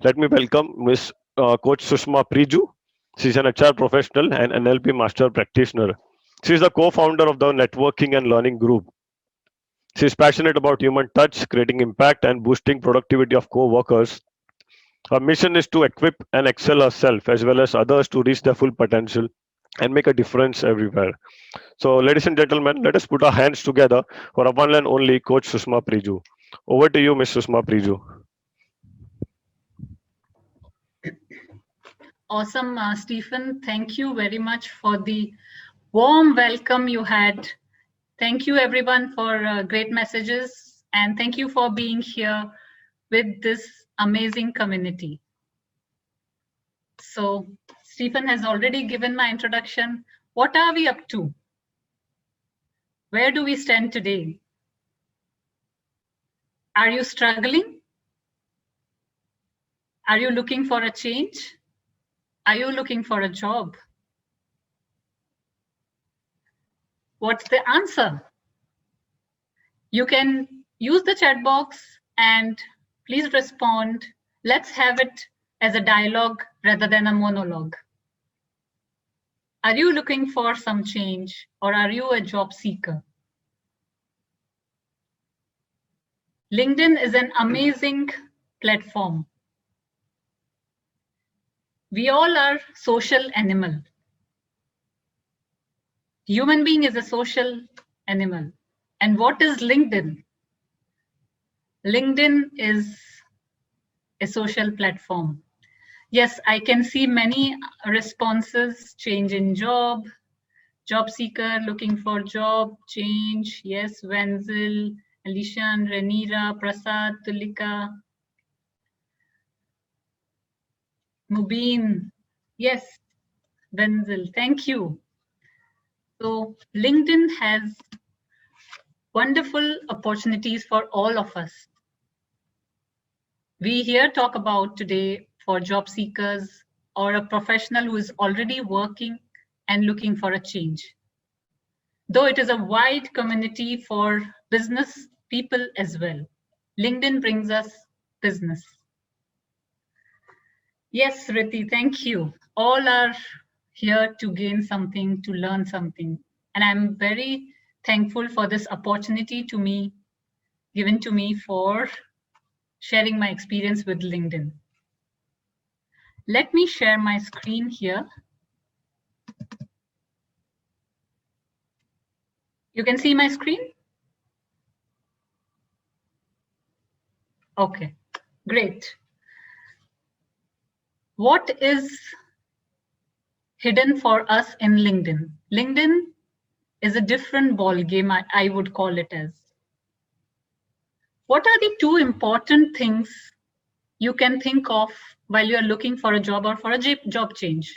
Let me welcome Miss Coach Sushma Priju. She's an HR professional and NLP Master Practitioner. She is the co-founder of the Networking and Learning Group. She is passionate about human touch, creating impact, and boosting productivity of co-workers. Her mission is to equip and excel herself as well as others to reach their full potential and make a difference everywhere. So, ladies and gentlemen, let us put our hands together for our one and only Coach Sushma Priju. Over to you, Miss Sushma Priju. Awesome, Stephan. Thank you very much for the warm welcome you had. Thank you, everyone, for great messages. And thank you for being here with this amazing community. So, Stephan has already given my introduction. What are we up to? Where do we stand today? Are you struggling? Are you looking for a change? Are you looking for a job? What's the answer? You can use the chat box and please respond. Let's have it as a dialogue rather than a monologue. Are you looking for some change or are you a job seeker? LinkedIn is an amazing platform. We all are social animal. Human being is a social animal. And what is LinkedIn? LinkedIn is a social platform. Yes, I can see many responses: change in job, job seeker, looking for job, change. Yes, Wenzel, Alishan, Renira, Prasad, Tulika, Mubin. Yes, Wenzel, thank you. So LinkedIn has wonderful opportunities for all of us. We here talk about today for job seekers or a professional who is already working and looking for a change. Though it is a wide community for business people as well. LinkedIn brings us business. Yes, Riti, thank you. All are here to gain something, to learn something. And I'm very thankful for this opportunity given to me for sharing my experience with LinkedIn. Let me share my screen here. You can see my screen? Okay, great. What is hidden for us in LinkedIn? LinkedIn is a different ball game, I would call it as. What are the two important things you can think of while you're looking for a job or for a job change?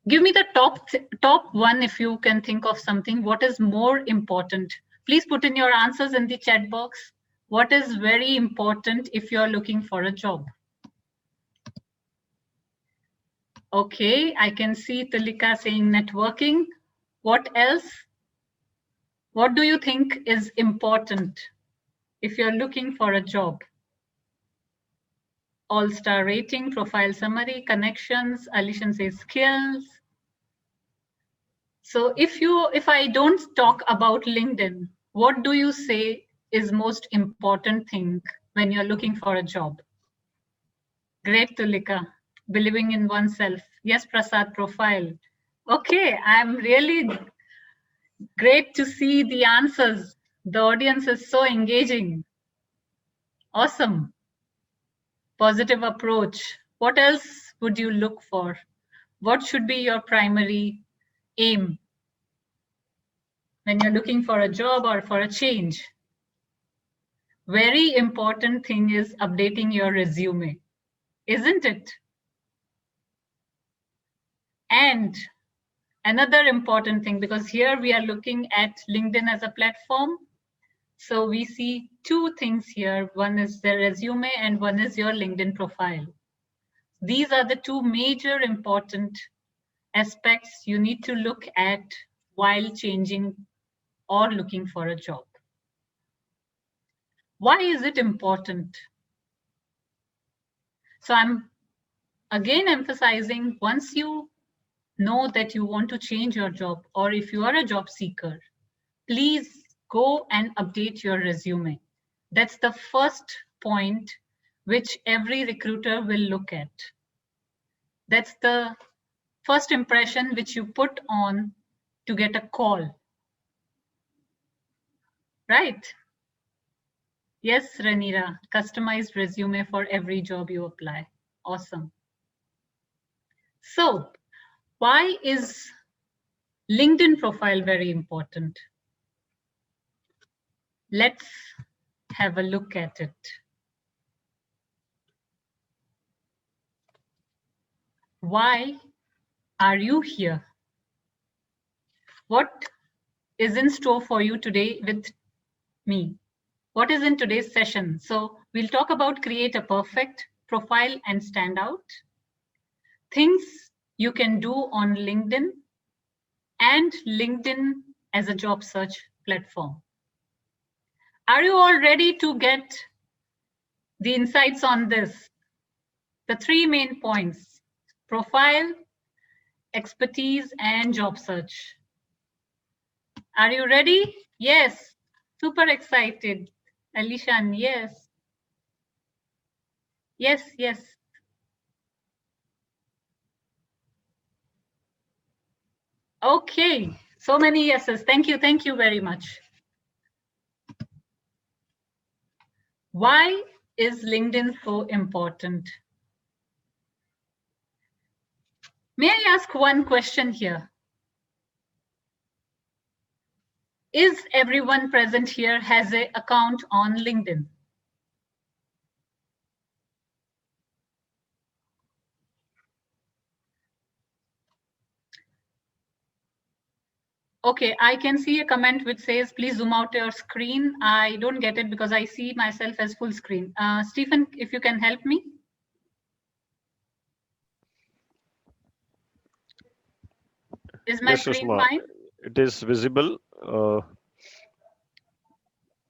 Give me the top one if you can think of something. What is more important? Please put in your answers in the chat box. What is very important if you're looking for a job? Okay, I can see Tulika saying networking. What else? What do you think is important if you're looking for a job? All-star rating, profile summary, connections. Alishan says skills. So if I don't talk about LinkedIn, what do you say is most important thing when you're looking for a job? Great, Tulika. Believing in oneself. Yes, Prasad, profile. Okay, I'm really great to see the answers. The audience is so engaging. Awesome. Positive approach. What else would you look for? What should be your primary aim when you're looking for a job or for a change? Very important thing is updating your resume, isn't it? And another important thing, because here we are looking at LinkedIn as a platform. So we see two things here. One is the resume and one is your LinkedIn profile. These are the two major important aspects you need to look at while changing or looking for a job. Why is it important? So I'm again emphasizing, once you know that you want to change your job, or if you are a job seeker, please go and update your resume. That's the first point which every recruiter will look at. That's the first impression which you put on to get a call, right? Yes, Ranira, customized resume for every job you apply. Awesome. So why is LinkedIn profile very important? Let's have a look at it. Why are you here? What is in store for you today with me? What is in today's session? So we'll talk about create a perfect profile and stand out, things you can do on LinkedIn, and LinkedIn as a job search platform. Are you all ready to get the insights on this? The three main points: profile, expertise, and job search. Are you ready? Yes. Super excited. Alishan, yes. Yes, yes. Okay. So many yeses. Thank you. Thank you very much. Why is LinkedIn so important? May I ask one question here? Is everyone present here has an account on LinkedIn? Okay, I can see a comment which says, please zoom out your screen. I don't get it because I see myself as full screen. Stephan, if you can help me. Is my Yes, screen Sushma, fine? it is visible.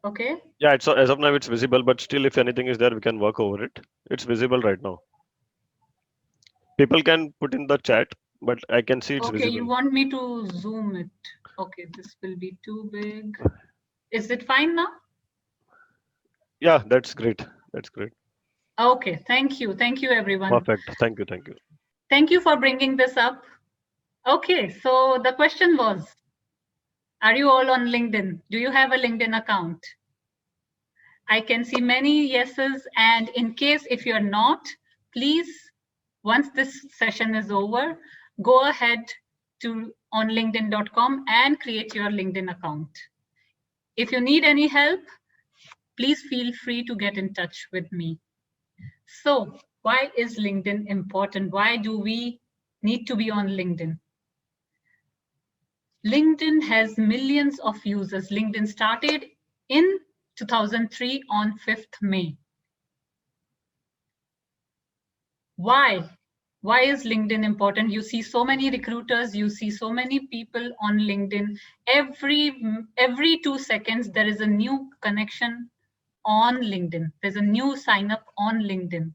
Okay. Yeah, it's as of now it's visible, but still, if anything is there, we can work over it. It's visible right now. People can put in the chat, but I can see it's Okay, visible. you want me to zoom it. Okay, this will be too big. Is it fine now? Yeah, that's great. That's great. Okay, thank you. Thank you, everyone. Perfect. Thank you. Thank you. Thank you for bringing this up. Okay, so the question was, are you all on LinkedIn? Do you have a LinkedIn account? I can see many yeses, and in case if you're not, please, once this session is over, go ahead to on linkedin.com and create your LinkedIn account. If you need any help, please feel free to get in touch with me. So why is LinkedIn important? Why do we need to be on LinkedIn? LinkedIn has millions of users. LinkedIn started in 2003 on 5th May. Why? Why is LinkedIn important? You see so many recruiters, you see so many people on LinkedIn. Every 2 seconds, there is a new connection on LinkedIn. There's a new sign up on LinkedIn.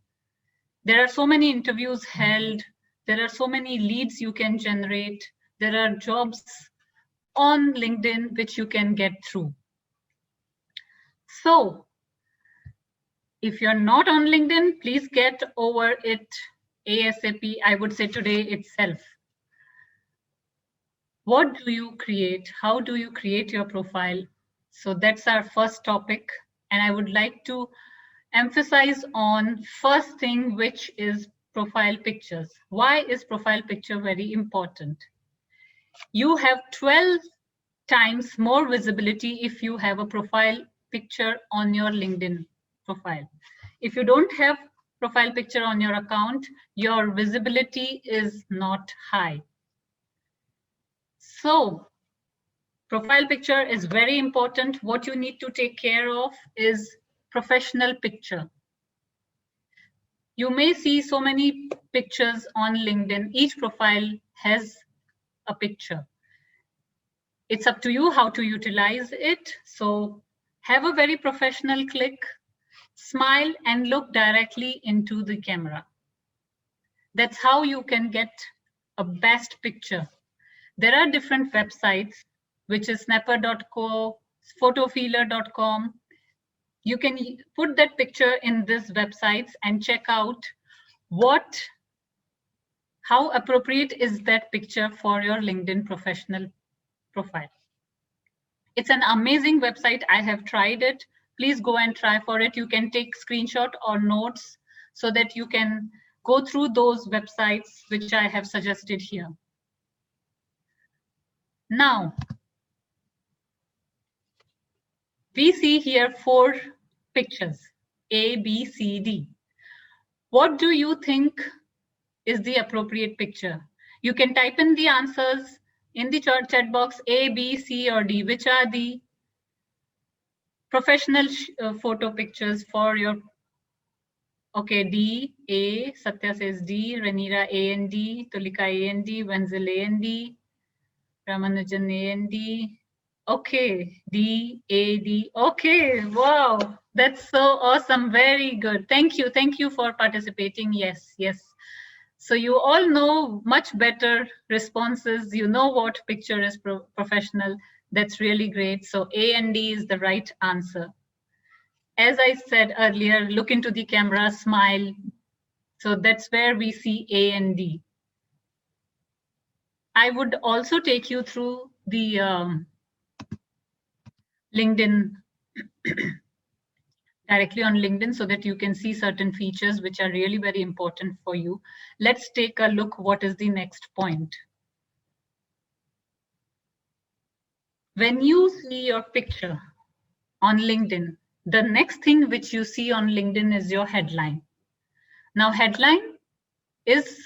There are so many interviews held. There are so many leads you can generate. There are jobs on LinkedIn which you can get through. So if you're not on LinkedIn, please get over it ASAP. I would say today itself. What do you create? How do you create your profile? So that's our first topic. And I would like to emphasize on first thing, which is profile pictures. Why is profile picture very important? You have 12 times more visibility if you have a profile picture on your LinkedIn profile. If you don't have profile picture on your account, your visibility is not high. So profile picture is very important. What you need to take care of is professional picture. You may see so many pictures on LinkedIn. Each profile has a picture. It's up to you how to utilize it. So have a very professional click, smile, and look directly into the camera. That's how you can get a best picture. There are different websites, which is snapper.co, photofeeler.com. You can put that picture in these websites and check out how appropriate is that picture for your LinkedIn professional profile. It's an amazing website. I have tried it. Please go and try for it. You can take screenshot or notes so that you can go through those websites which I have suggested here. Now, we see here 4 pictures, A, B, C, D. What do you think is the appropriate picture? You can type in the answers in the chat box, A, B, C, or D, which are the professional photo pictures for your. Okay, D, A, Satya says D, Ranira A and D, Tulika A and D, Wenzel A and D, Ramanujan A and D. Okay, D, A, D. Okay, wow, that's so awesome. Very good. Thank you. Thank you for participating. Yes, yes. So you all know much better responses. You know what picture is professional. That's really great. So A and D is the right answer. As I said earlier, look into the camera, smile. So that's where we see A and D. I would also take you through the LinkedIn, directly on LinkedIn, so that you can see certain features which are really very important for you. Let's take a look. What is the next point? When you see your picture on LinkedIn, the next thing which you see on LinkedIn is your headline. Now, headline is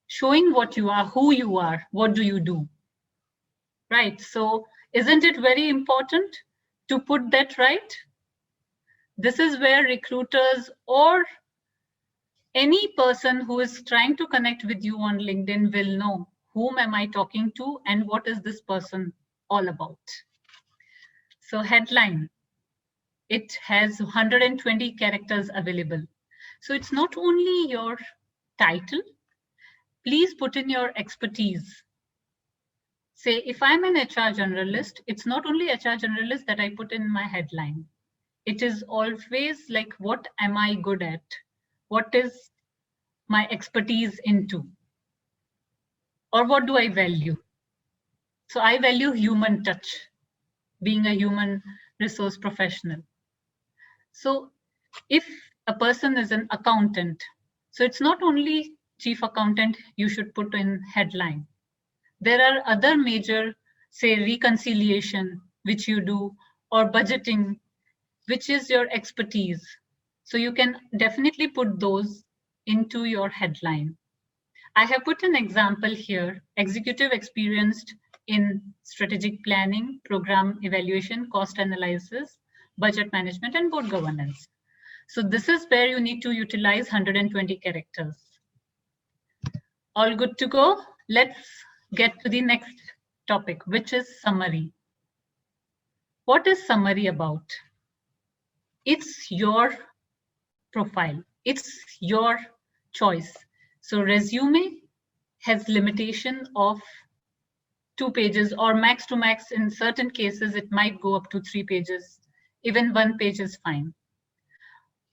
showing what you are, who you are, what do you do, right? So isn't it very important to put that right? This is where recruiters or any person who is trying to connect with you on LinkedIn will know whom am I talking to and what is this person all about. So headline, it has 120 characters available. So it's not only your title, please put in your expertise. Say, if I'm an HR generalist, it's not only HR generalist that I put in my headline. It is always like, what am I good at? What is my expertise into? Or what do I value? So I value human touch, being a human resource professional. So if a person is an accountant, so it's not only chief accountant you should put in headline. There are other major, say, reconciliation, which you do, or budgeting, which is your expertise. So you can definitely put those into your headline. I have put an example here, executive experienced in strategic planning, program evaluation, cost analysis, budget management, and board governance. So this is where you need to utilize 120 characters. All good to go? Let's get to the next topic, which is summary. What is summary about? It's your profile. It's your choice. So resume has limitation of 2 pages, or max to max. In certain cases, it might go up to 3 pages. Even 1 page is fine.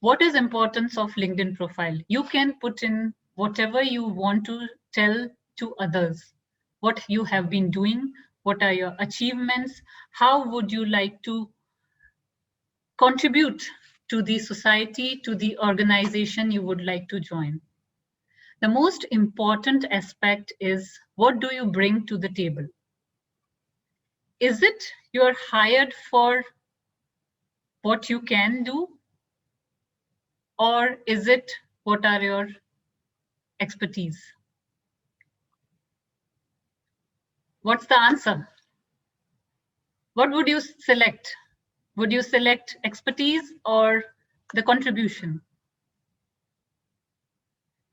What is importance of LinkedIn profile? You can put in whatever you want to tell to others, what you have been doing, what are your achievements, how would you like to contribute to the society, to the organization you would like to join. The most important aspect is, what do you bring to the table? Is it you're hired for what you can do? Or is it what are your expertise? What's the answer? What would you select? Would you select expertise or the contribution?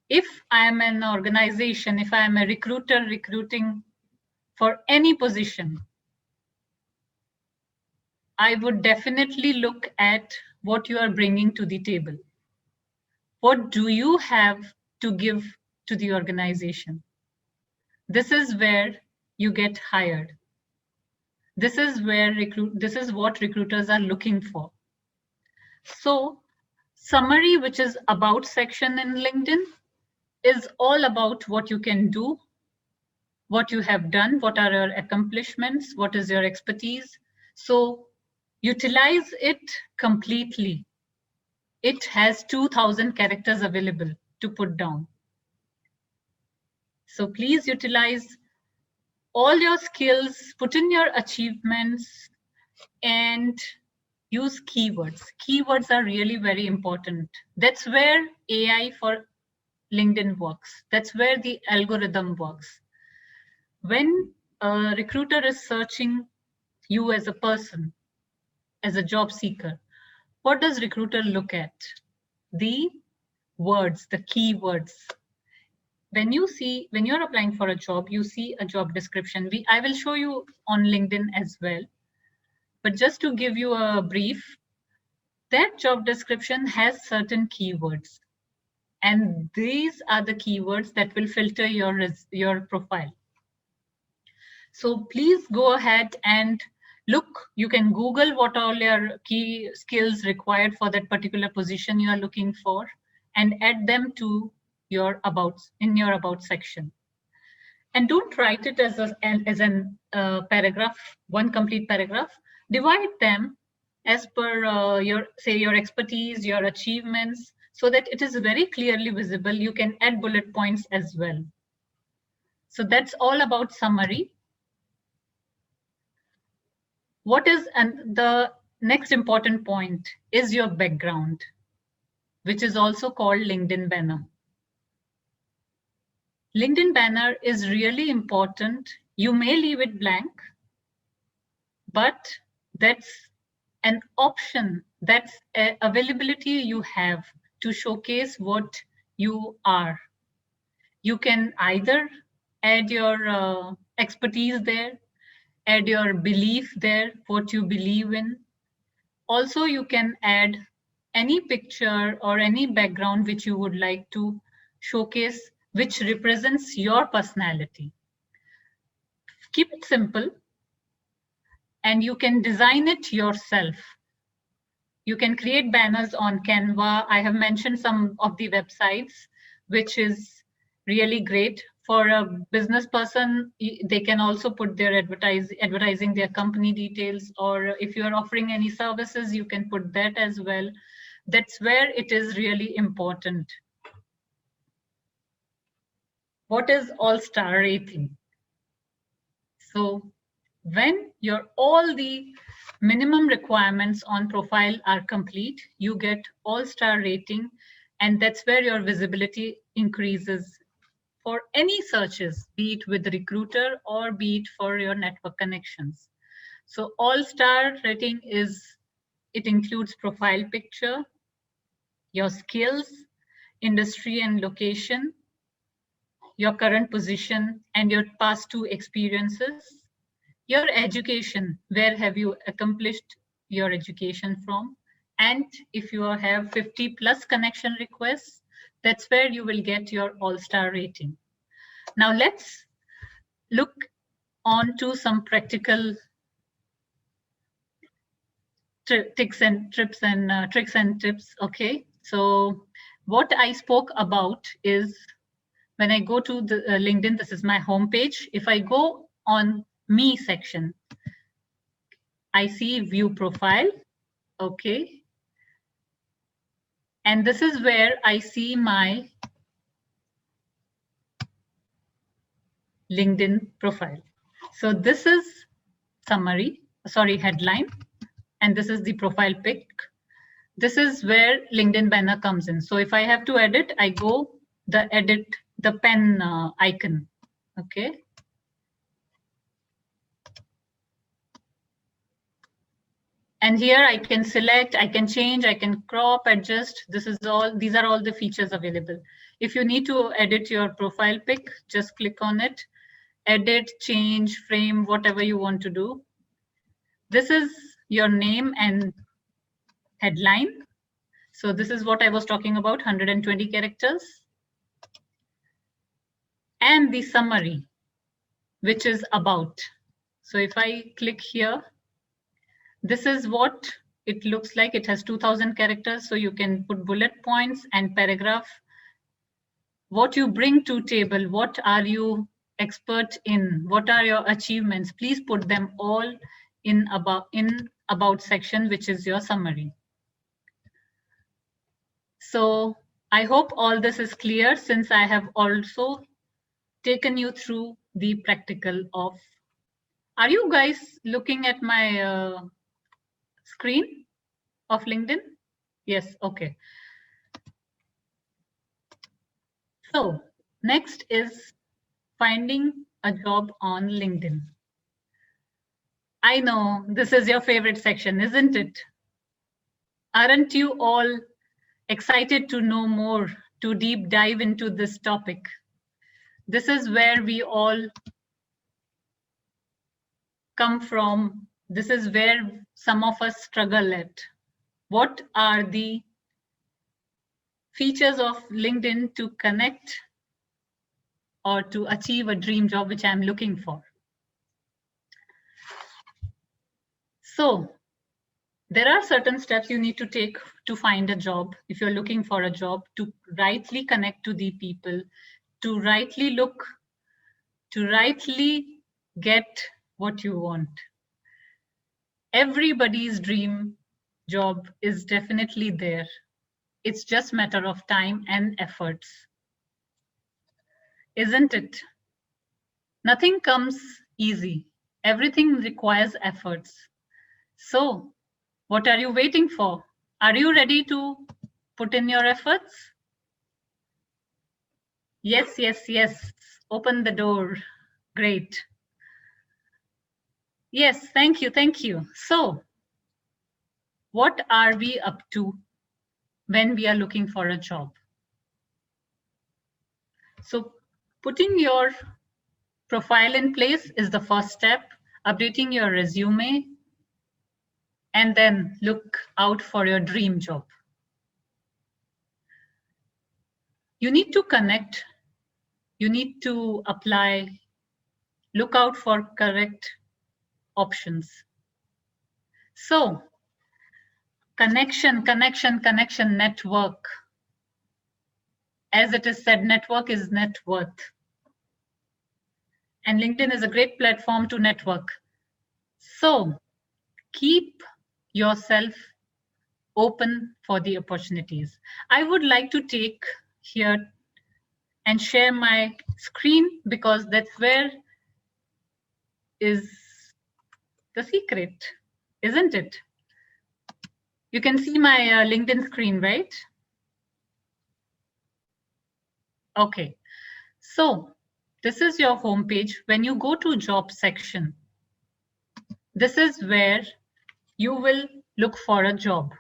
If I am an organization, if I am a recruiter recruiting for any position, I would definitely look at what you are bringing to the table. What do you have to give to the organization. This is where you get hired. This is what recruiters are looking for. So summary, which is about section in LinkedIn, is all about what you can do, what you have done, what are your accomplishments, what is your expertise. So utilize it completely. It has 2000 characters available to put down. So please utilize all your skills, put in your achievements, and use keywords. Keywords are really very important. That's where AI for LinkedIn works. That's where the algorithm works. When a recruiter is searching you as a person, as a job seeker, what does recruiter look at? The words, the keywords. When you're applying for a job, you see a job description. I will show you on LinkedIn as well. But just to give you a brief, that job description has certain keywords. And these are the keywords that will filter your profile. So please go ahead and look. You can Google what all your key skills required for that particular position you are looking for, and add them to your in your about section. And don't write it as an paragraph, one complete paragraph. Divide them as per your expertise, your achievements, so that it is very clearly visible. You can add bullet points as well. So that's all about summary. What is, and the next important point is your background, which is also called LinkedIn banner. LinkedIn banner is really important. You may leave it blank, but that's an option, that's an availability you have to showcase what you are. You can either add your expertise there, add your belief there, what you believe in. Also, you can add any picture or any background which you would like to showcase, which represents your personality. Keep it simple, and you can design it yourself. You can create banners on Canva. I have mentioned some of the websites, which is really great. For a business person, they can also put their advertising their company details, or if you are offering any services, you can put that as well. That's where it is really important. What is all-star rating? So when all the minimum requirements on profile are complete, you get all-star rating, and that's where your visibility increases for any searches, be it with the recruiter or be it for your network connections. So all-star rating it includes profile picture, your skills, industry and location, your current position, and your past 2 experiences, your education, where have you accomplished your education from, and if you have 50+ connection requests, that's where you will get your all-star rating. Now let's look on to some practical tricks and tips. Okay, so what I spoke about is, when I go to the LinkedIn, this is my homepage. If I go on me section, I see view profile. Okay, and this is where I see my LinkedIn profile. So this is headline, and this is the profile pic. This is where LinkedIn banner comes in. So if I have to edit, I go edit the pen icon. Okay. And here I can select, I can change, I can crop, adjust. These are all the features available. If you need to edit your profile pic, just click on it, edit, change, frame, whatever you want to do. This is your name and headline. So this is what I was talking about, 120 characters. and the summary, which is about. So if I click here, this is what it looks like. It has 2000 characters, so you can put bullet points and paragraph. What you bring to table, what are you expert in, what are your achievements? Please put them all in about section, which is your summary. So I hope all this is clear, since I have also taken you through the practical of. Are you guys looking at my screen of LinkedIn? Yes, okay. So next is finding a job on LinkedIn. I know this is your favorite section, isn't it? Aren't you all excited to know more, to deep dive into this topic? This is where we all come from. This is where some of us struggle at. What are the features of LinkedIn to connect or to achieve a dream job which I'm looking for? So there are certain steps you need to take to find a job. If you're looking for a job, to rightly connect to the people, to rightly look, to rightly get what you want. Everybody's dream job is definitely there. It's just a matter of time and efforts, isn't it? Nothing comes easy. Everything requires efforts. So what are you waiting for? Are you ready to put in your efforts? Yes, yes, yes. Open the door. Great. Yes, thank you, thank you. So what are we up to when we are looking for a job? So putting your profile in place is the first step, updating your resume, and then look out for your dream job. You need to connect, you need to apply, look out for correct options. So connection, network. As it is said, network is net worth. And LinkedIn is a great platform to network. So keep yourself open for the opportunities. I would like to take here and share my screen, because that's where is the secret, isn't it? You can see my LinkedIn screen, right? Okay, so this is your homepage. When you go to job section, this is where you will look for a job.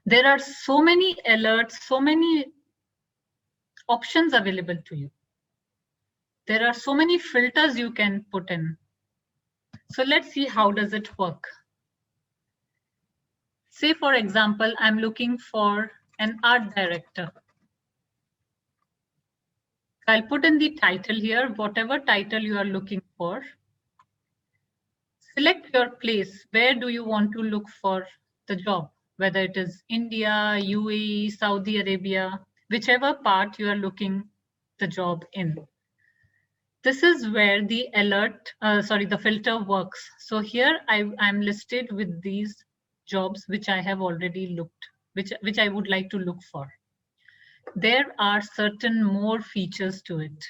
There are so many alerts, so many options available to you. There are so many filters you can put in. So let's see how does it work. Say, for example, I'm looking for an art director. I'll put in the title here, whatever title you are looking for. Select your place. Where do you want to look for the job? Whether it is India, UAE, Saudi Arabia, whichever part you are looking the job in. This is where the the filter works. So here I'm listed with these jobs which I have already looked, which I would like to look for. There are certain more features to it.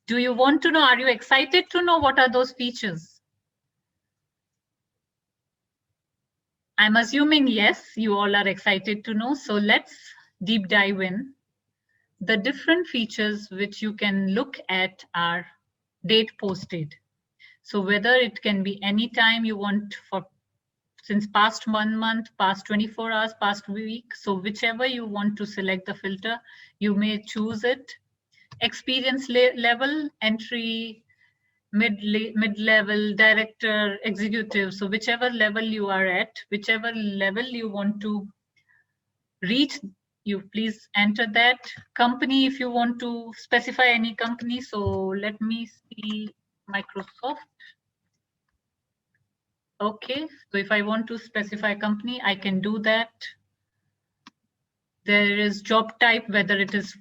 Do you want to know? Are you excited to know what are those features? I'm assuming yes, you all are excited to know. So let's deep dive in. The different features which you can look at are date posted. So whether it can be any time you want, for since past 1 month, past 24 hours, past week. So whichever you want to select the filter, you may choose it. Experience level, entry, mid-level, director, executive. So whichever level you are at, whichever level you want to reach You please enter that company if you want to specify any company. So let me see Microsoft. Okay, so if I want to specify company, I can do that. There is job type, whether it is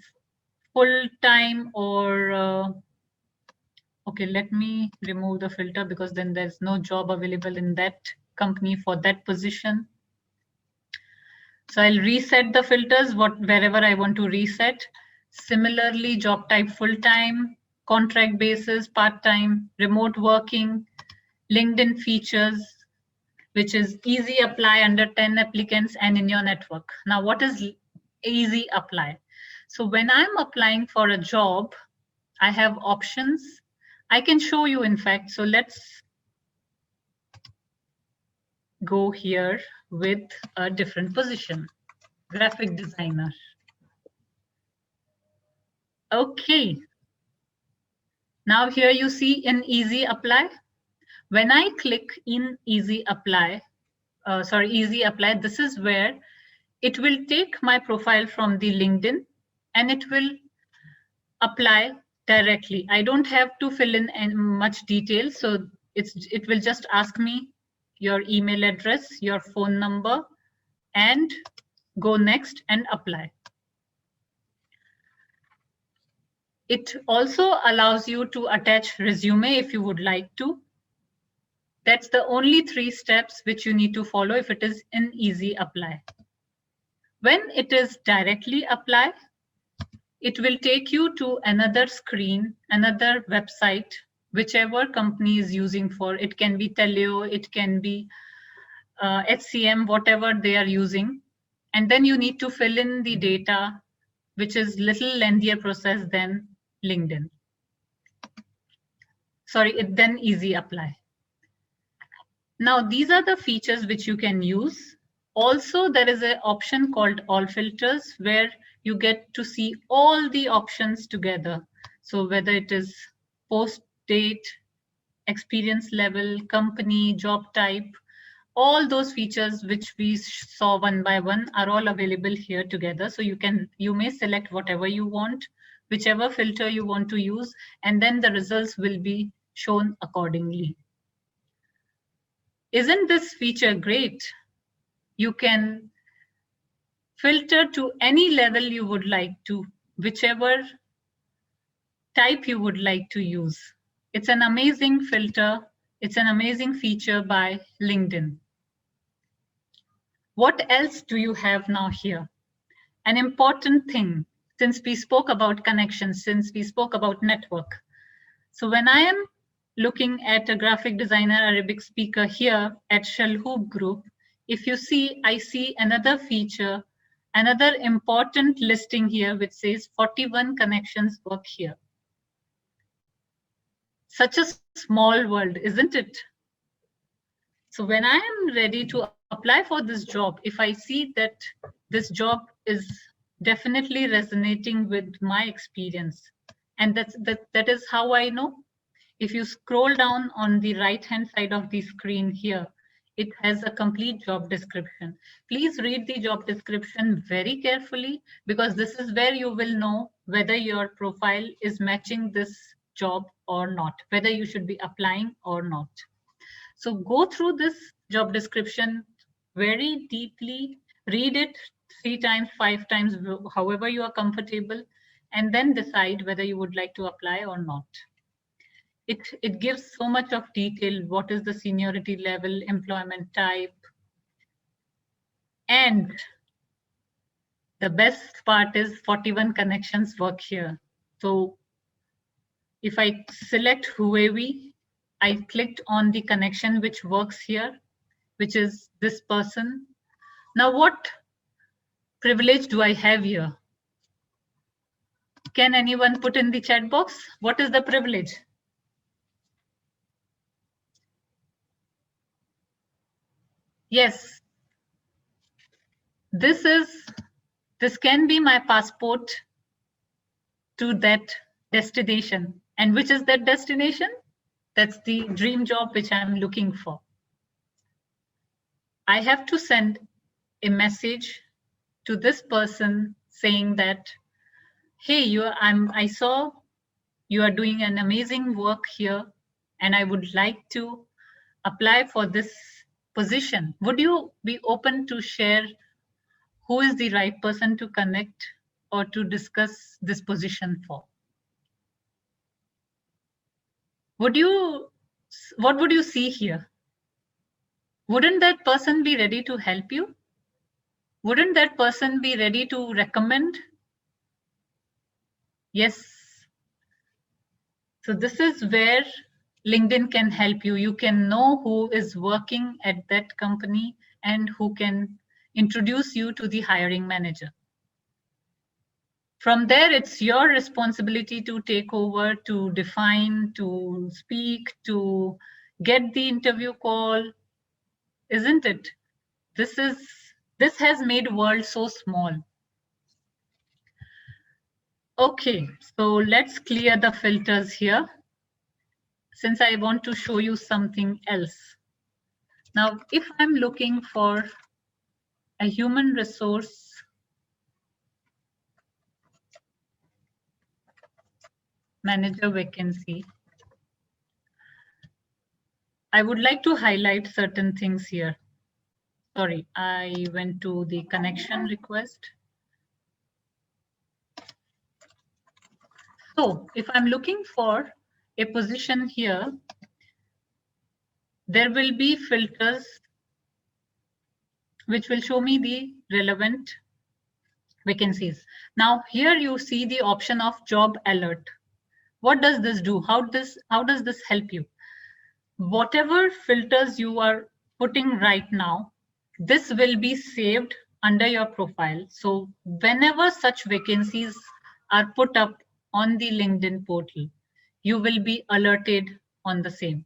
full-time or okay, let me remove the filter because then there's no job available in that company for that position. So I'll reset the filters wherever I want to reset. Similarly, job type full-time, contract basis, part-time, remote working, LinkedIn features, which is easy apply under 10 applicants and in your network. Now, what is easy apply? So when I'm applying for a job, I have options. I can show you, in fact. So let's go here with a different position, graphic designer. Okay. Now here you see in easy apply. When I click in easy apply, this is where it will take my profile from the LinkedIn and it will apply directly. I don't have to fill in much detail. So it will just ask me your email address, your phone number, and go next and apply. It also allows you to attach resume if you would like to. That's the only 3 steps which you need to follow if it is in easy apply. When it is directly apply, it will take you to another screen, another website, whichever company is using for. It can be Teleo, it can be HCM, whatever they are using. And then you need to fill in the data, which is little lengthier process than LinkedIn. Sorry, then easy apply. Now, these are the features which you can use. Also, there is an option called all filters where you get to see all the options together. So whether it is post date, experience level, company, job type, all those features which we saw one by one are all available here together. So you may select whatever you want, whichever filter you want to use, and then the results will be shown accordingly. Isn't this feature great? You can filter to any level you would like to, whichever type you would like to use. It's an amazing filter. It's an amazing feature by LinkedIn. What else do you have now here? An important thing, since we spoke about connections, since we spoke about network. So when I am looking at a graphic designer Arabic speaker here at Shalhoub Group, if you see, I see another feature, another important listing here which says 41 connections work here. Such a small world, isn't it? So when I am ready to apply for this job, if I see that this job is definitely resonating with my experience, and that is how I know. If you scroll down on the right-hand side of the screen here, it has a complete job description. Please read the job description very carefully because this is where you will know whether your profile is matching this job or not, whether you should be applying or not. So go through this job description very deeply, read it 3 times, 5 times, however you are comfortable, and then decide whether you would like to apply or not. It gives so much of detail. What is the seniority level, employment type, and the best part is 41 connections work here. So if I select Huawei, I clicked on the connection which works here, which is this person. Now, what privilege do I have here? Can anyone put in the chat box? What is the privilege? Yes, this can be my passport to that destination. And which is that destination? That's the dream job which I'm looking for. I have to send a message to this person saying that, hey, I saw you are doing an amazing work here, and I would like to apply for this position. Would you be open to share who is the right person to connect or to discuss this position for? What would you see here? Wouldn't that person be ready to help you? Wouldn't that person be ready to recommend? Yes. So this is where LinkedIn can help you. You can know who is working at that company and who can introduce you to the hiring manager. From there, it's your responsibility to take over, to define, to speak, to get the interview call, isn't it? This has made world so small. Okay, so let's clear the filters here, since I want to show you something else. Now, if I'm looking for a human resource manager vacancy, I would like to highlight certain things here. Sorry, I went to the connection request. So if I'm looking for a position here, there will be filters which will show me the relevant vacancies. Now here you see the option of job alert. What does this do? How does this help you? Whatever filters you are putting right now, this will be saved under your profile. So whenever such vacancies are put up on the LinkedIn portal, you will be alerted on the same.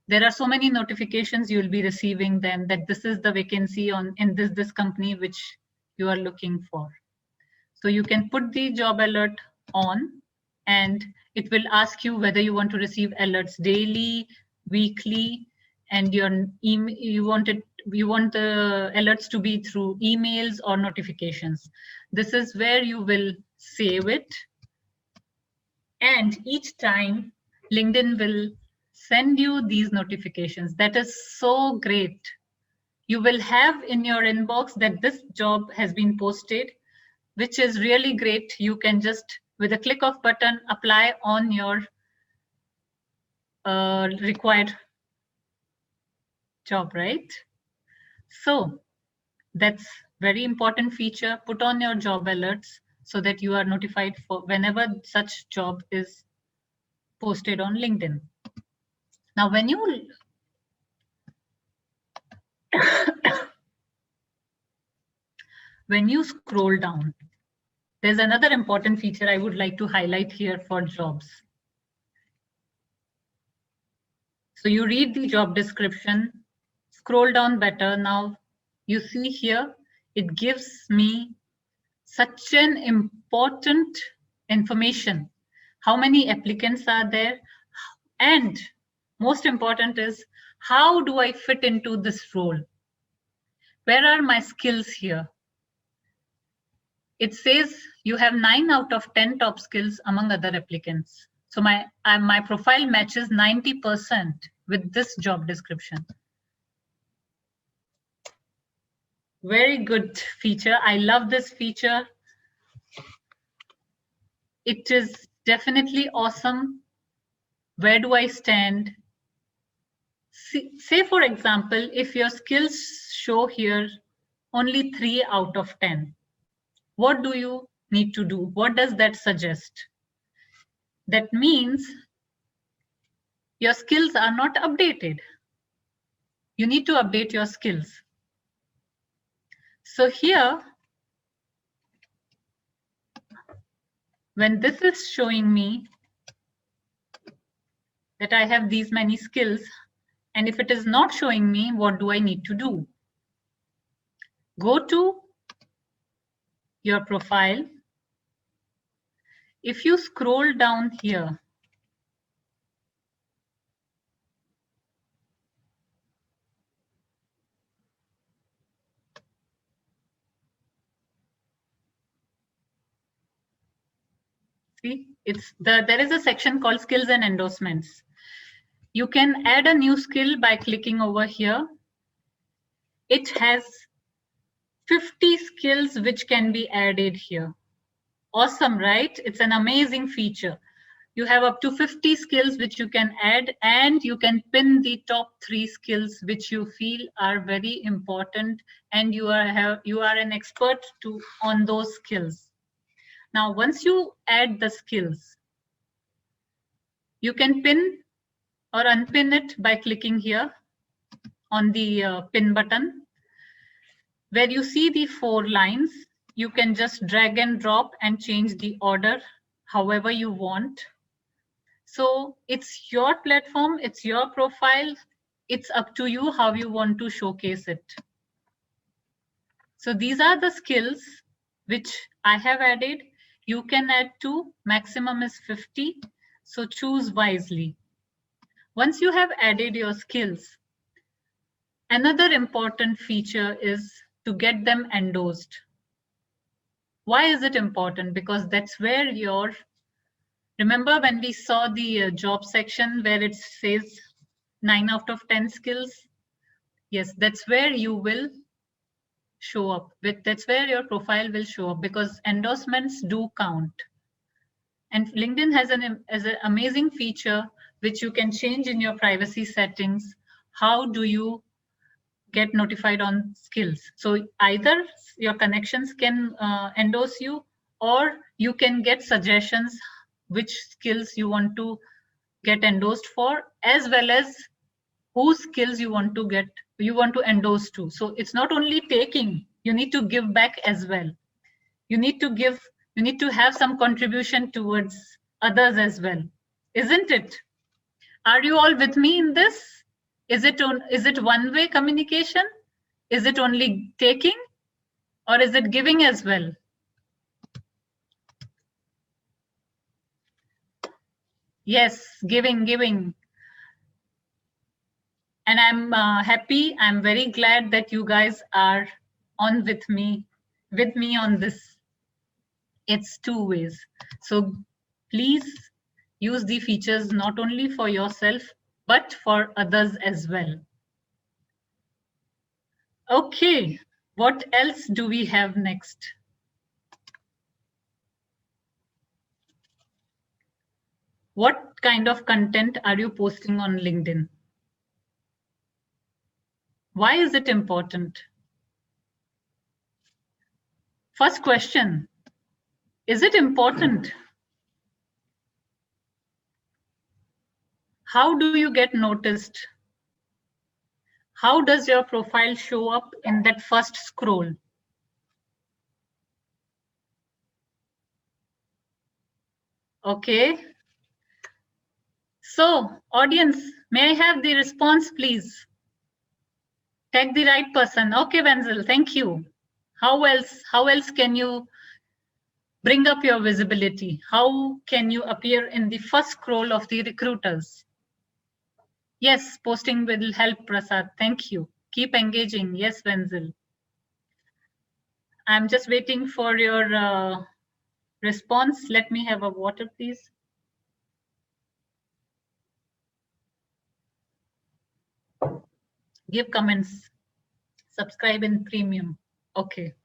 There are so many notifications you will be receiving then that this is the vacancy in this company which you are looking for. So you can put the job alert on, and it will ask you whether you want to receive alerts daily, weekly, and your email, you want the alerts to be through emails or notifications. This is where you will save it, and each time LinkedIn will send you these notifications. That is so great. You will have in your inbox that this job has been posted, which is really great. You can just, with a click of button, apply on your required job, right? So that's very important feature. Put on your job alerts so that you are notified for whenever such job is posted on LinkedIn. Now, when you scroll down, there's another important feature I would like to highlight here for jobs. So you read the job description, scroll down better. Now you see here, it gives me such an important information. How many applicants are there? And most important is, how do I fit into this role? Where are my skills here? It says you have 9 out of 10 top skills among other applicants. So my profile matches 90% with this job description. Very good feature. I love this feature. It is definitely awesome. Where do I stand? Say, for example, if your skills show here only 3 out of 10, what do you need to do? What does that suggest? That means your skills are not updated. You need to update your skills. So here, when this is showing me that I have these many skills, and if it is not showing me, what do I need to do? Go to your profile. If you scroll down here, See, there is a section called skills and endorsements. You can add a new skill by clicking over here. It has 50 skills which can be added here. Awesome, right? It's an amazing feature. You have up to 50 skills which you can add, and you can pin the top 3 skills which you feel are very important, and you are an expert on those skills. Now, once you add the skills, you can pin or unpin it by clicking here on the pin button. Where you see the 4 lines, you can just drag and drop and change the order however you want. So it's your platform, it's your profile, it's up to you how you want to showcase it. So these are the skills which I have added. You can add 2, maximum is 50. So choose wisely. Once you have added your skills, another important feature is to get them endorsed. Why is it important? Because that's where remember when we saw the job section where it says 9 out of 10 skills? Yes, that's where you will show up. That's where your profile will show up, because endorsements do count. And LinkedIn has an amazing feature which you can change in your privacy settings. How do you get notified on skills? So either your connections can endorse you, or you can get suggestions which skills you want to get endorsed for, as well as whose skills you want to endorse to. So it's not only taking, you need to give back as well. You need to have some contribution towards others as well, isn't it? Are you all with me in this? Is it one-way communication? Is it only taking, or is it giving as well? Yes, giving. And I'm happy. I'm very glad that you guys are on with me on this. It's 2 ways. So please use the features not only for yourself, but for others as well. Okay, what else do we have next? What kind of content are you posting on LinkedIn? Why is it important? First question, is it important? How do you get noticed? How does your profile show up in that first scroll? Okay. So, audience, may I have the response, please? Tag the right person. Okay, Wenzel, thank you. How else can you bring up your visibility? How can you appear in the first scroll of the recruiters? Yes, posting will help, Prasad. Thank you. Keep engaging. Yes, Wenzel. I'm just waiting for your response. Let me have a water, please. Give comments. Subscribe in premium. Okay.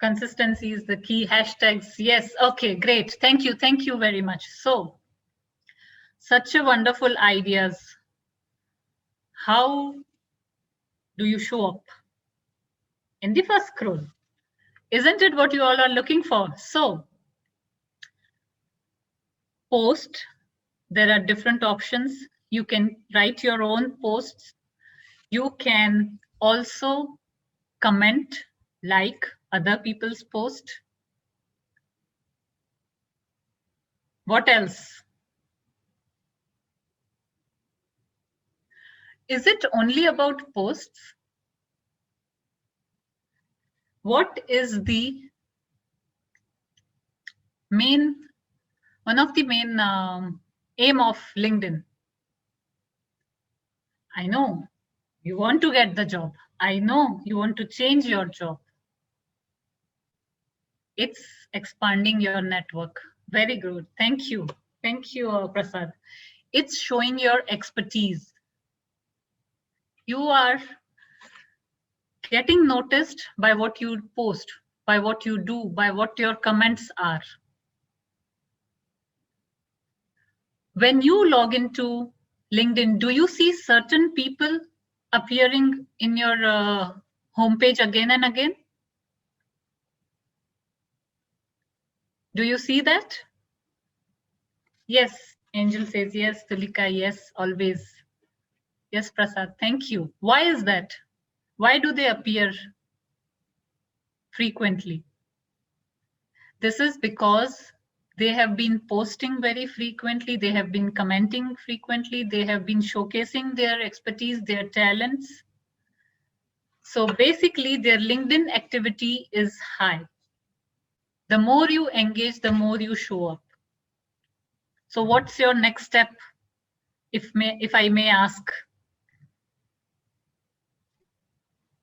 Consistency is the key. Hashtags. Yes. Okay, great. Thank you. Thank you very much. So, such a wonderful ideas. How do you show up in the first scroll? Isn't it what you all are looking for? So, post. There are different options. You can write your own posts. You can also comment, like other people's post. What else? Is it only about posts? What is the one of the main aim of LinkedIn? I know you want to get the job. I know you want to change your job. It's expanding your network. Very good. Thank you. Thank you, Prasad. It's showing your expertise. You are getting noticed by what you post, by what you do, by what your comments are. When you log into LinkedIn, do you see certain people appearing in your homepage again and again? Do you see that? Yes, Angel says yes, Tulika, yes, always. Yes, Prasad, thank you. Why is that? Why do they appear frequently? This is because they have been posting very frequently, they have been commenting frequently, they have been showcasing their expertise, their talents. So basically, their LinkedIn activity is high. The more you engage, the more you show up. So what's your next step, if I may ask?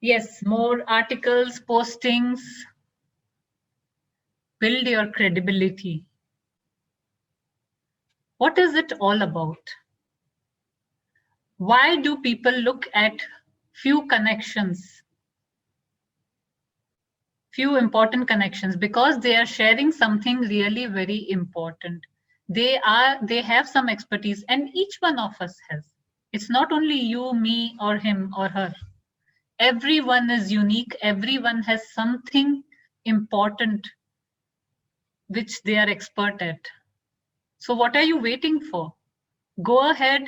Yes, more articles, postings, build your credibility. What is it all about? Why do people look at few connections, few important connections? Because they are sharing something really very important. They have some expertise, and each one of us has. It's not only you, me, or him or her. Everyone is unique. Everyone has something important which they are expert at. So what are you waiting for? Go ahead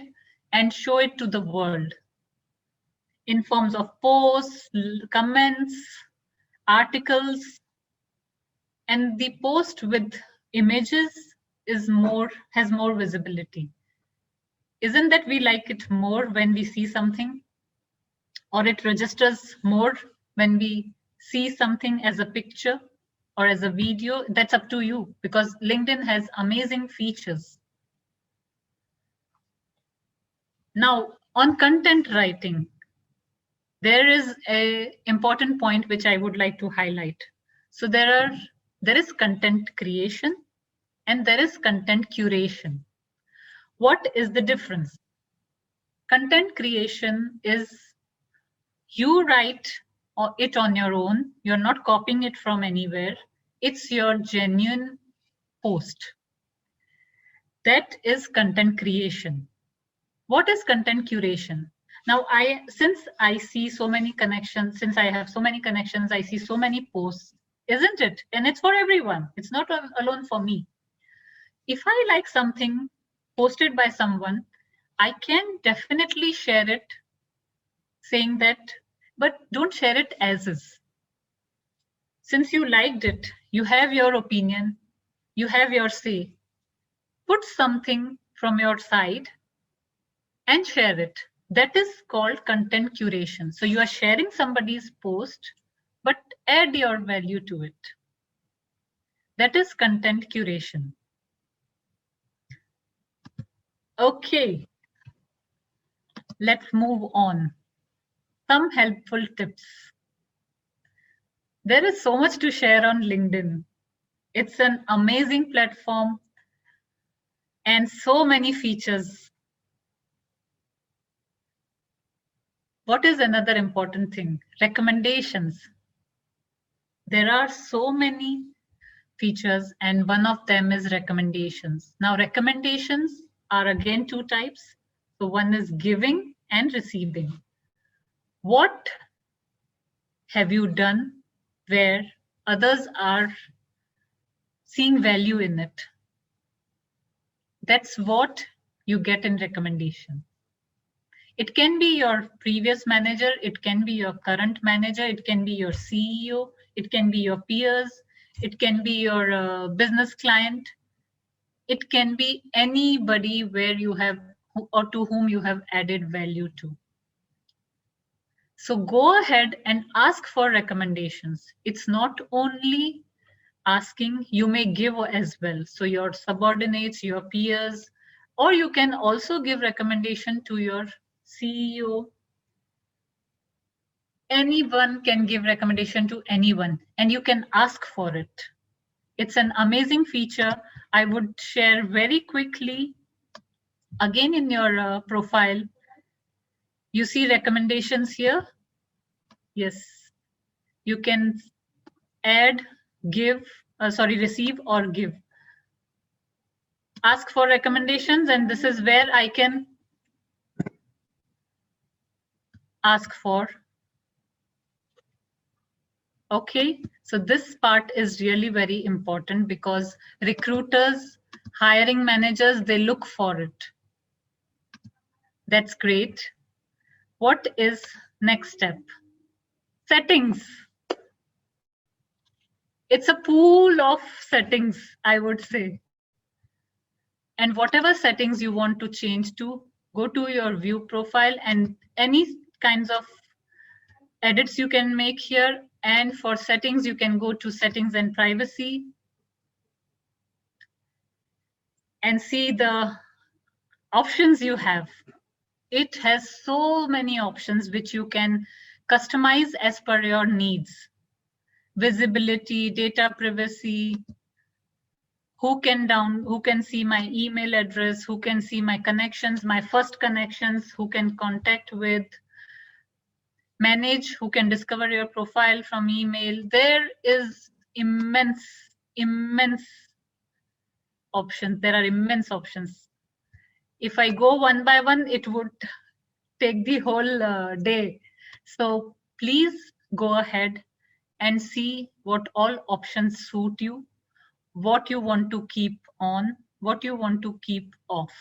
and show it to the world in forms of posts, comments, articles, and the post with images has more visibility. Isn't that we like it more when we see something, or it registers more when we see something as a picture or as a video? That's up to you, because LinkedIn has amazing features. Now, on content writing, there is an important point which I would like to highlight. So there is content creation and there is content curation. What is the difference? Content creation is you write it on your own. You're not copying it from anywhere. It's your genuine post. That is content creation. What is content curation? Now, since I see so many connections, since I have so many connections, I see so many posts, isn't it? And it's for everyone. It's not alone for me. If I like something posted by someone, I can definitely share it, saying that, but don't share it as is. Since you liked it, you have your opinion, you have your say. Put something from your side and share it. That is called content curation. So you are sharing somebody's post, but add your value to it. That is content curation. Okay, let's move on. Some helpful tips. There is so much to share on LinkedIn. It's an amazing platform and so many features. What is another important thing? Recommendations. There are so many features, and one of them is recommendations. Now, recommendations are again two types. So one is giving and receiving. What have you done where others are seeing value in it? That's what you get in recommendation. It can be your previous manager, it can be your current manager, it can be your CEO, it can be your peers, it can be your business client. It can be anybody where you have or to whom you have added value to. So go ahead and ask for recommendations. It's not only asking, you may give as well. So your subordinates, your peers, or you can also give recommendation to your CEO. Anyone can give recommendation to anyone, and you can ask for it. It's an amazing feature. I would share very quickly. Again, in your profile, you see recommendations here. Yes, you can add, give, receive or give. Ask for recommendations, and this is where I can ask for. Okay, so this part is really very important because recruiters, hiring managers, they look for it. That's great. What is next step? Settings. It's a pool of settings, I would say. And whatever settings you want to change to, go to your view profile and any kinds of edits you can make here. And for settings, you can go to settings and privacy and see the options you have. It has so many options which you can customize as per your needs. Visibility, data privacy, who can see my email address, who can see my connections, my first connections, who can contact with, manage, who can discover your profile from email. There is immense options. There are immense options. If I go one by one, it would take the whole day. So please go ahead and see what all options suit you, what you want to keep on, what you want to keep off.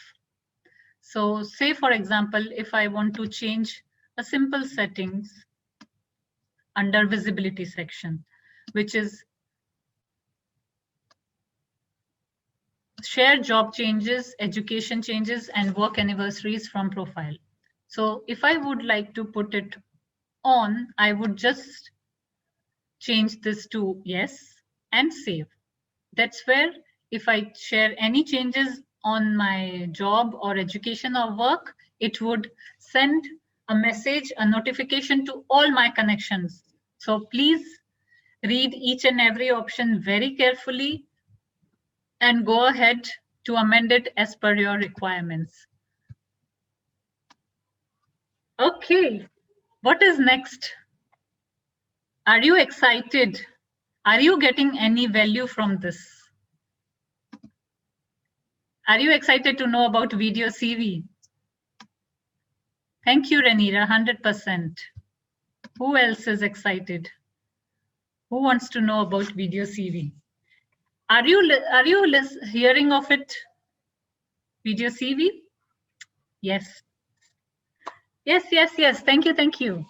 So say, for example, if I want to change a simple settings under visibility section, which is share job changes, education changes, and work anniversaries from profile. So if I would like to put it on, I would just change this to yes and save. That's where if I share any changes on my job or education or work, it would send a message, a notification to all my connections. So please read each and every option very carefully and go ahead to amend it as per your requirements. Okay, what is next? Are you excited? Are you getting any value from this? Are you excited to know about video CV? Thank you, Renira, 100%. Who else is excited? Who wants to know about video CV? Are you hearing of it? Video CV? Yes. Yes. Thank you.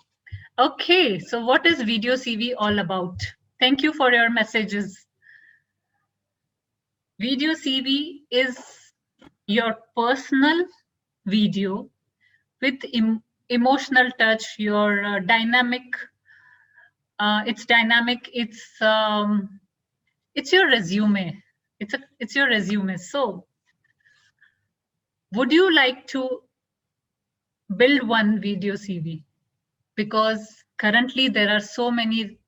Okay, so what is video CV all about? Thank you for your messages. Video CV is your personal video with emotional touch, your dynamic. It's dynamic. It's your resume. It's your resume. So, would you like to build one video CV? Because currently there are so many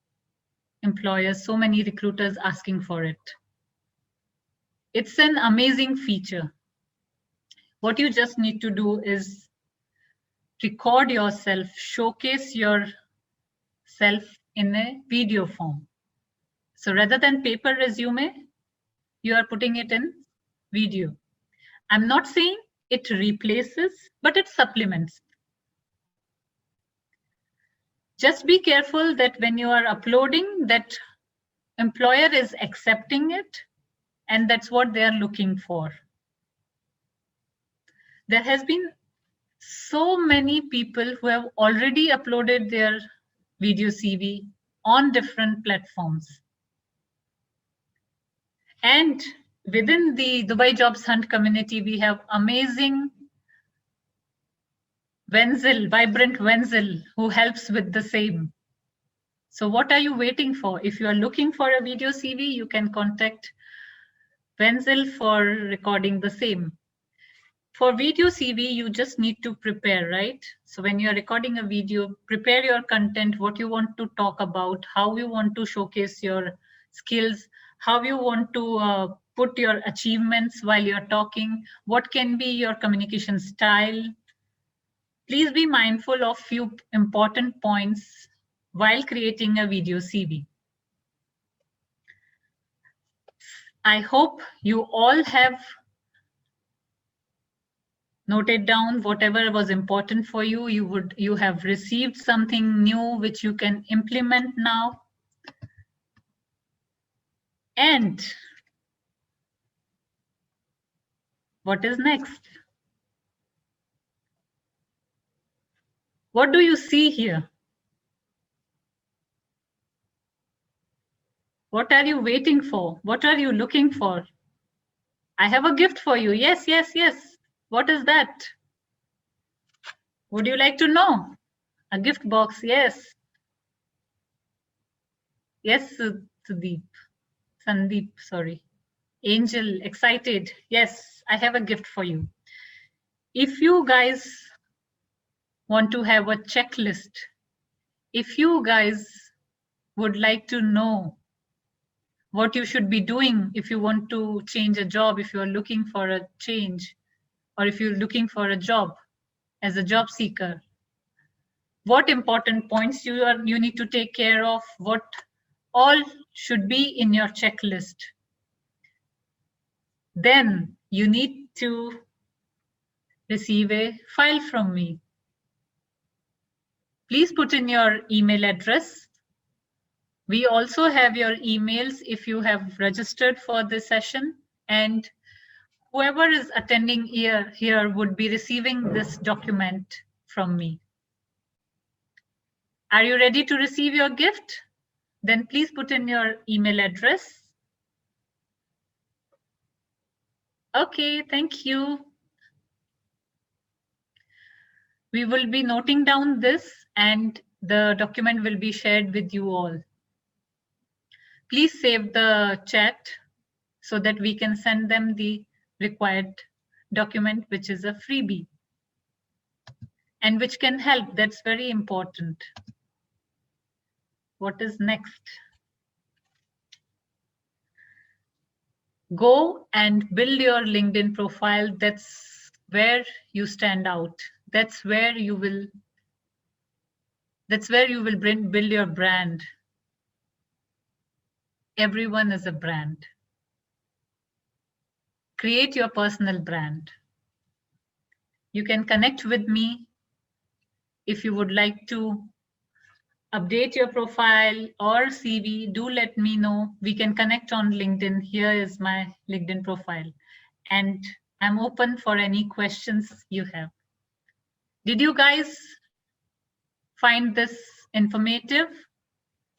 employers, so many recruiters asking for it. It's an amazing feature. What you just need to do is record yourself, showcase yourself in a video form. So rather than paper resume, you are putting it in video. I'm not saying it replaces, but it supplements. Just be careful that when you are uploading, that employer is accepting it, and that's what they are looking for. There has been so many people who have already uploaded their video CV on different platforms. And within the Dubai Jobs Hunt community, we have amazing vibrant Wenzel, who helps with the same. So what are you waiting for? If you are looking for a video CV, you can contact Wenzel for recording the same. For video CV, you just need to prepare, right? So when you're recording a video, prepare your content, what you want to talk about, how you want to showcase your skills, how you want to put your achievements while you're talking, what can be your communication style. Please be mindful of few important points while creating a video CV. I hope you all have noted down whatever was important for you. You have received something new which you can implement now. And what is next? What do you see here? What are you waiting for? What are you looking for? I have a gift for you. Yes, yes, yes. What is that? Would you like to know? A gift box, yes. Yes, Sandeep, sorry. Angel, excited. Yes, I have a gift for you. If you guys want to have a checklist, if you guys would like to know what you should be doing if you want to change a job, if you're looking for a change, or if you're looking for a job as a job seeker, what important points you need to take care of, what all should be in your checklist, then you need to receive a file from me. Please put in your email address. We also have your emails if you have registered for this session, and whoever is attending here would be receiving this document from me. Are you ready to receive your gift? Then please put in your email address. Okay, thank you. We will be noting down this and the document will be shared with you all. Please save the chat so that we can send them the required document, which is a freebie and which can help. That's very important. What is next? Go and build your LinkedIn profile. That's where you stand out. That's where you will build your brand. Everyone is a brand. Create your personal brand. You can connect with me if you would like to update your profile or CV. Do let me know. We can connect on LinkedIn. Here is my LinkedIn profile. And I'm open for any questions you have. Did you guys find this informative?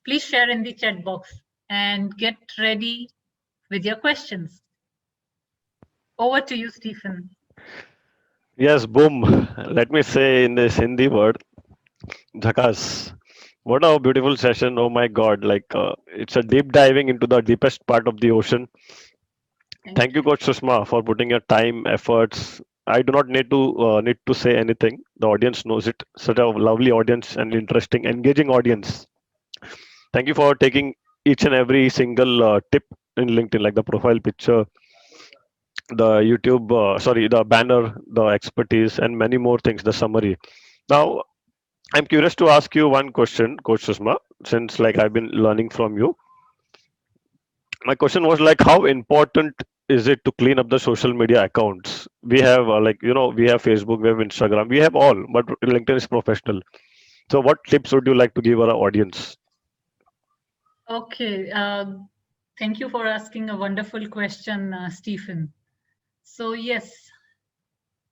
Please share in the chat box and get ready with your questions. Over to you, Stephan. Yes, boom. Let me say in this Hindi word, Jhakas. What a beautiful session. Oh my God. It's a deep diving into the deepest part of the ocean. Thank you, Coach Sushma, for putting your time, efforts. I do not need to say anything. The audience knows it. Such a lovely audience and interesting, engaging audience. Thank you for taking each and every single tip in LinkedIn, like the profile picture, the banner, the expertise, and many more things. The summary. Now, I'm curious to ask you one question, Coach Sushma, since like I've been learning from you. My question was like, how important is it to clean up the social media accounts? We have we have Facebook, we have Instagram, we have all, but LinkedIn is professional. So, what tips would you like to give our audience? Okay, thank you for asking a wonderful question, Stephan. So yes,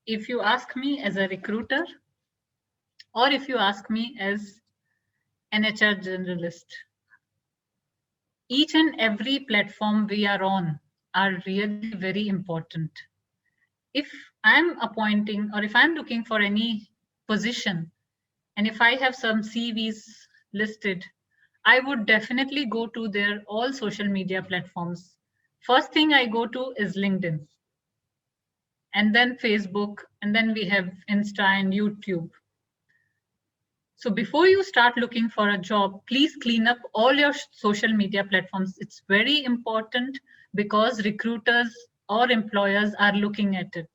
if you ask me as a recruiter, or if you ask me as an HR generalist, each and every platform we are on are really very important. If I'm appointing or if I'm looking for any position, and if I have some CVs listed, I would definitely go to their all social media platforms. First thing I go to is LinkedIn, and then Facebook, and then we have Insta and YouTube. So before you start looking for a job, please clean up all your social media platforms. It's very important because recruiters or employers are looking at it.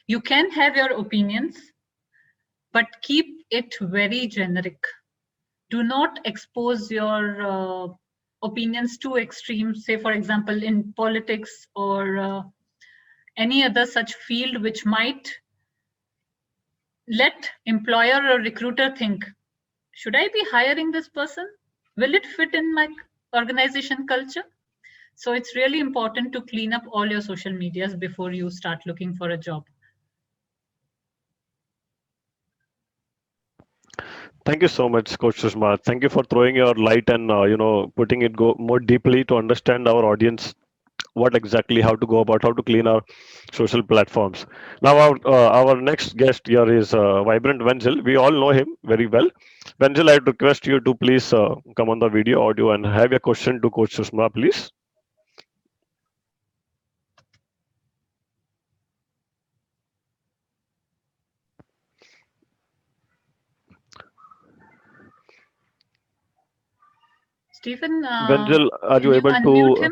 You can have your opinions, but keep it very generic. Do not expose your opinions too extreme, say, for example, in politics or any other such field which might let employer or recruiter think, should I be hiring this person? Will it fit in my organization culture? So it's really important to clean up all your social medias before you start looking for a job. Thank you so much, Coach Sushma. Thank you for throwing your light and putting it go more deeply to understand our audience what exactly how to go about how to clean our social platforms. Now our next guest here is Vibrant Wenzel. We all know him very well. Wenzel, I'd request you to please come on the video audio and have a question to Coach Sushma, please. Stephan, Wenzel, are can you you able unmute to him?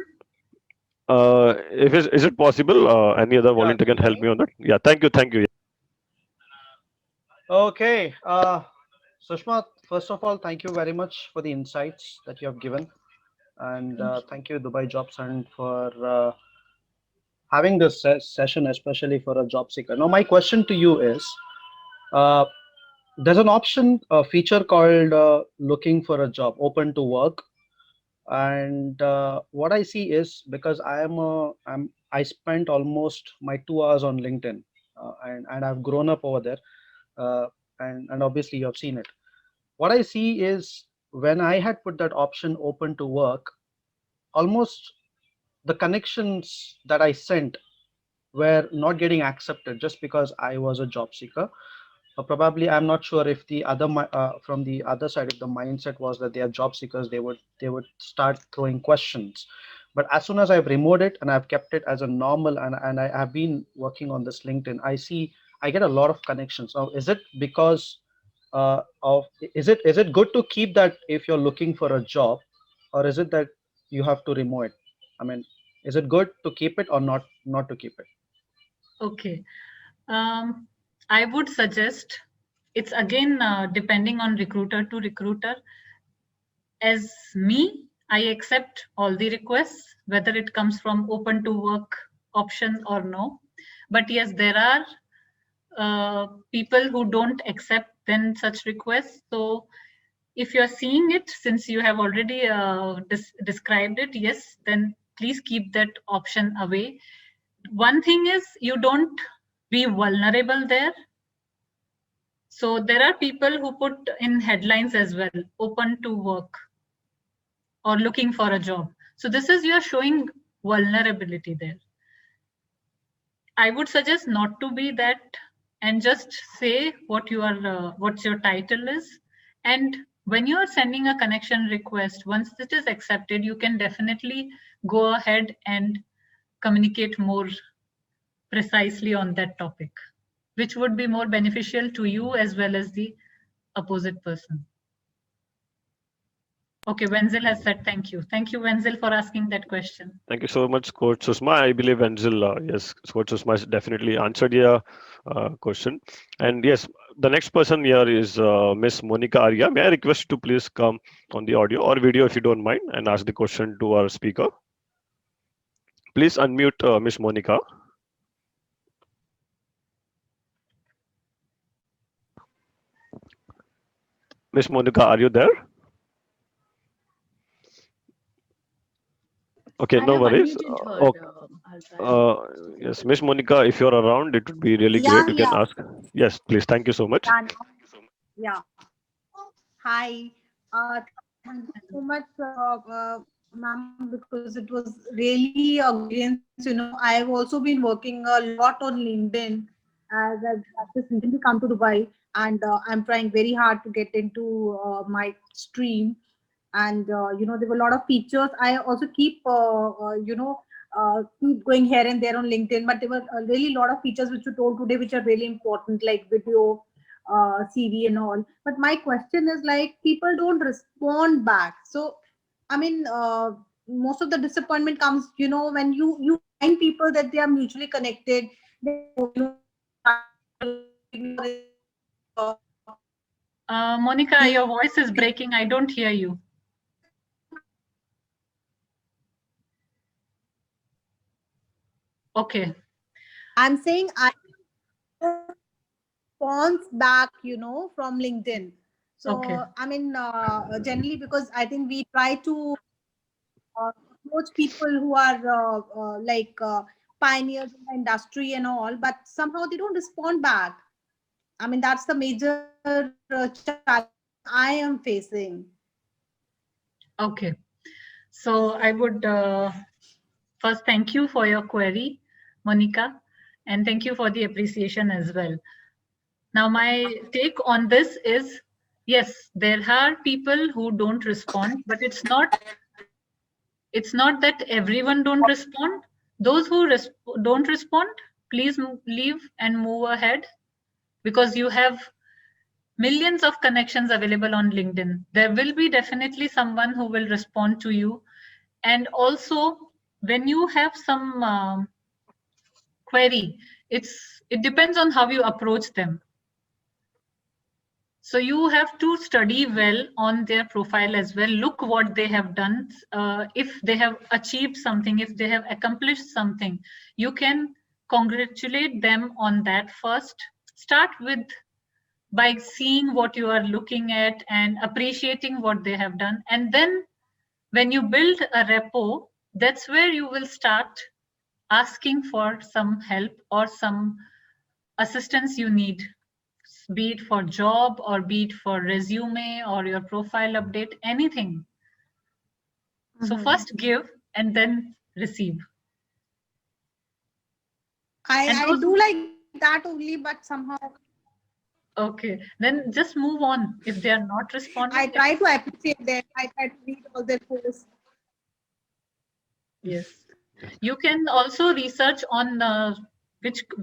if is it possible any other Yeah, volunteer can can you hear help me? me on that? Yeah, thank you. Okay. Sushma, first of all, thank you very much for the insights that you have given. And thank you, Dubai Jobs, and for having this session, especially for a job seeker. Now, my question to you is uh, there's an option, a feature called looking for a job, open to work. And what I see is because I spent almost my 2 hours on LinkedIn, and I've grown up over there. Uh, and obviously, you have seen it. What I see is when I had put that option open to work, almost the connections that I sent were not getting accepted just because I was a job seeker. Probably, I'm not sure if the from the other side, if the mindset was that they are job seekers, they would start throwing questions. But as soon as I've removed it and I've kept it as a normal, and I have been working on this LinkedIn, I get a lot of connections. Now, is it because of is it good to keep that if you're looking for a job, or is it that you have to remove it? I mean, is it good to keep it or not to keep it? Okay. I would suggest it's again depending on recruiter to recruiter. As me, I accept all the requests, whether it comes from open to work option or no. But yes, there are people who don't accept then such requests. So if you're seeing it, since you have already described it, yes, then please keep that option away. One thing is you don't be vulnerable there. So there are people who put in headlines as well, open to work or looking for a job. So this is you're showing vulnerability there. I would suggest not to be that and just say what you are, what's your title is. And when you are sending a connection request, once it is accepted, you can definitely go ahead and communicate more precisely on that topic, which would be more beneficial to you as well as the opposite person. Okay, Wenzel has said thank you. Thank you, Wenzel, for asking that question. Thank you so much, Coach Susma. I believe Angel, yes, Coach Susma has definitely answered your question. And yes, the next person here is Miss Monica Arya. May I request you to please come on the audio or video if you don't mind and ask the question to our speaker. Please unmute Miss Monica. Miss Monica, are you there? Okay, I no have worries. unmuted her. Okay. I'll try. Yes, Miss Monica, if you're around, it would be really great. Yeah, You can yeah, ask. Yes, please. Thank you so much. yeah, yeah. Hi. Thank you so much, ma'am, because it was really a good experience. I've also been working a lot on LinkedIn as I've just recently come to Dubai, and I'm trying very hard to get into my stream. And there were a lot of features. I also keep going here and there on LinkedIn, but there were really a lot of features which you told today, which are really important, like video, CV and all. But my question is like people don't respond back. So I mean, most of the disappointment comes, when you find people that they are mutually connected. Monica, your voice is breaking. I don't hear you. Okay. I'm saying I response back, from LinkedIn. So, Okay. I mean, generally because I think we try to approach people who are like pioneers in the industry and all, but somehow they don't respond back. I mean, that's the major challenge I am facing. Okay. So I would first thank you for your query, Monica, and thank you for the appreciation as well. Now, my take on this is, yes, there are people who don't respond, but it's not that everyone don't respond. Those who don't respond, please leave and move ahead, because you have millions of connections available on LinkedIn. There will be definitely someone who will respond to you. And also, when you have some query, it depends on how you approach them. So you have to study well on their profile as well. Look what they have done. If they have achieved something, if they have accomplished something, you can congratulate them on that first. Start with by seeing what you are looking at and appreciating what they have done. And then when you build a repo, that's where you will start asking for some help or some assistance you need, be it for job or be it for resume or your profile update, anything. So first give and then receive. I do like that only, but somehow. Okay, then just move on. If they are not responding, I try to appreciate them. I try to read all their posts. yes. You can also research on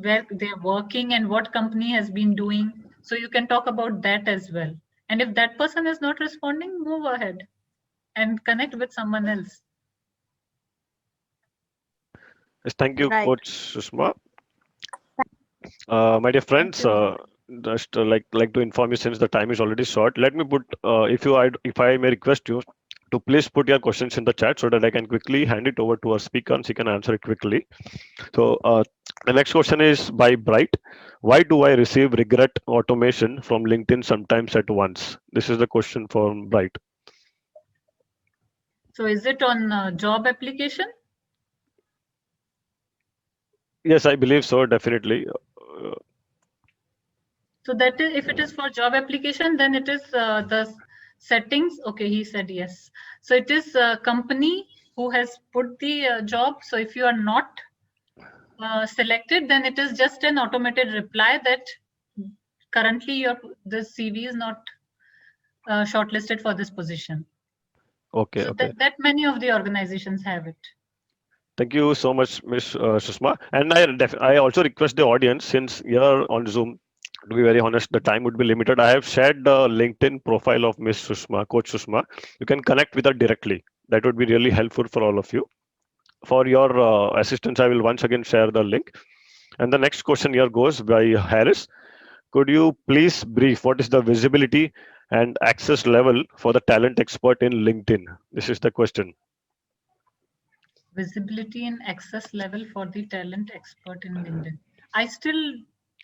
where they're working and what company has been doing. So you can talk about that as well. And if that person is not responding, move ahead and connect with someone else. Yes, thank you, Right. Coach Sushma. My dear friends, just like to inform you, since the time is already short, let me put if I may request you to please put your questions in the chat so that I can quickly hand it over to our speaker and she can answer it quickly. So the next question is by Bright. Why do I receive regret automation from LinkedIn sometimes at once? This is the question from Bright. So is it on job application? Yes, I believe so, definitely. So that is, if it is for job application, then it is the settings. Okay, he said yes. So it is a company who has put the job. So if you are not selected, then it is just an automated reply that currently the CV is not shortlisted for this position. Okay, So okay. that many of the organizations have it. Thank you so much, Ms. Sushma. And I also request the audience, since you're on Zoom, to be very honest, the time would be limited. I have shared the LinkedIn profile of Ms. Sushma, Coach Sushma. You can connect with her directly. That would be really helpful for all of you. For your assistance, I will once again share the link. And the next question here goes by Harris. Could you please brief what is the visibility and access level for the talent expert in LinkedIn? This is the question. Visibility and access level for the talent expert in LinkedIn.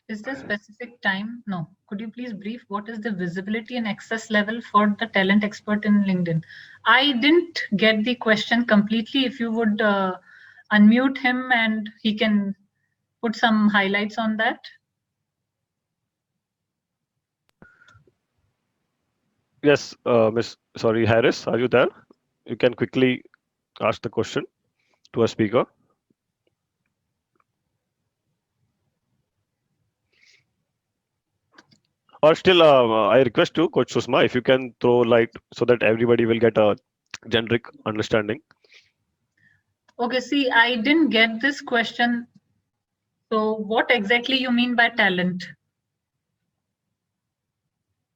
Is there specific time? No. Could you please brief what is the visibility and access level for the talent expert in LinkedIn? I didn't get the question completely. If you would unmute him and he can put some highlights on that. Yes, Harris, are you there? You can quickly ask the question to a speaker. Or still, I request you, Coach Susma, if you can throw light so that everybody will get a generic understanding. Okay, see, I didn't get this question. So what exactly you mean by talent?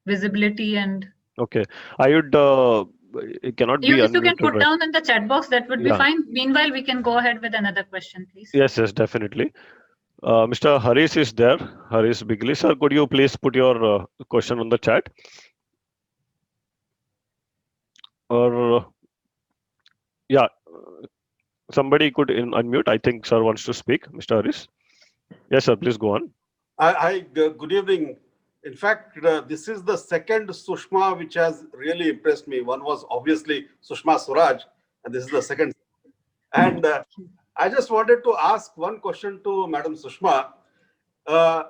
visibility and Okay. I would. It cannot be if you can unmuted, put right? down in the chat box, that would be Yeah. fine. Meanwhile, we can go ahead with another question, please. Yes. Yes. Definitely. Mr. Haris is there. Haris Bigli, sir. Could you please put your question on the chat? Or yeah, somebody could unmute. I think sir wants to speak. Mr. Haris. Yes, sir. Please go on. Good evening. In fact, this is the second Sushma which has really impressed me. One was obviously Sushma Swaraj, and this is the second. And I just wanted to ask one question to Madam Sushma.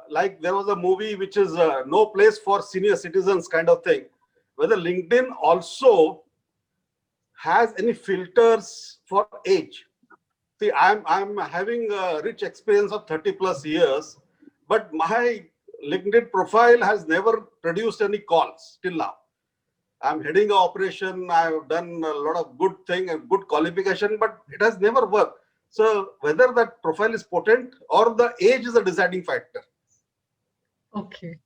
Like there was a movie which is No Place for Senior Citizens kind of thing. Whether LinkedIn also has any filters for age? See, I'm having a rich experience of 30 plus years, but my LinkedIn profile has never produced any calls till now. I'm heading an operation. I've done a lot of good thing and good qualification, but it has never worked. So whether that profile is potent or the age is a deciding factor. Okay.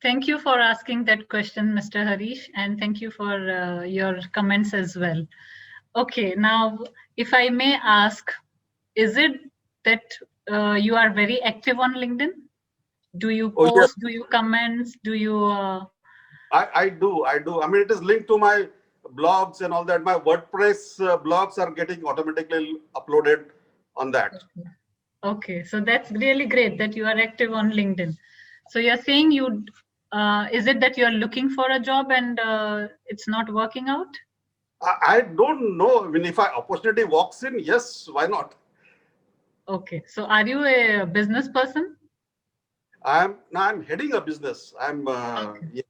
Thank you for asking that question, Mr. Harish, and thank you for your comments as well. Okay, now, if I may ask, is it that you are very active on LinkedIn? Do you post, yes. do you comment, do you... I do. I mean, it is linked to my blogs and all that. My WordPress blogs are getting automatically uploaded on that. Okay, so that's really great that you are active on LinkedIn. So you're saying you, is it that you're looking for a job and it's not working out? I don't know. I mean, if an opportunity walks in, yes, why not? Okay, so are you a business person? I'm heading a business. Okay.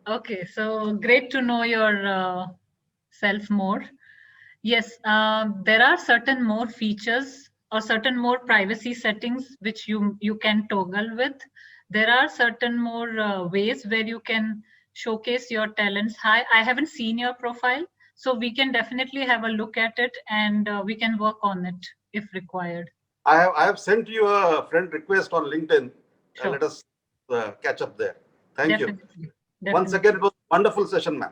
Okay, so great to know your self more. Yes, there are certain more features or certain more privacy settings which you can toggle with. There are certain more ways where you can showcase your talents. Hi, I haven't seen your profile, so we can definitely have a look at it and we can work on it if required. I have sent you a friend request on LinkedIn. Sure. Let us catch up there. Thank you. Definitely. Once again, it was a wonderful session, ma'am.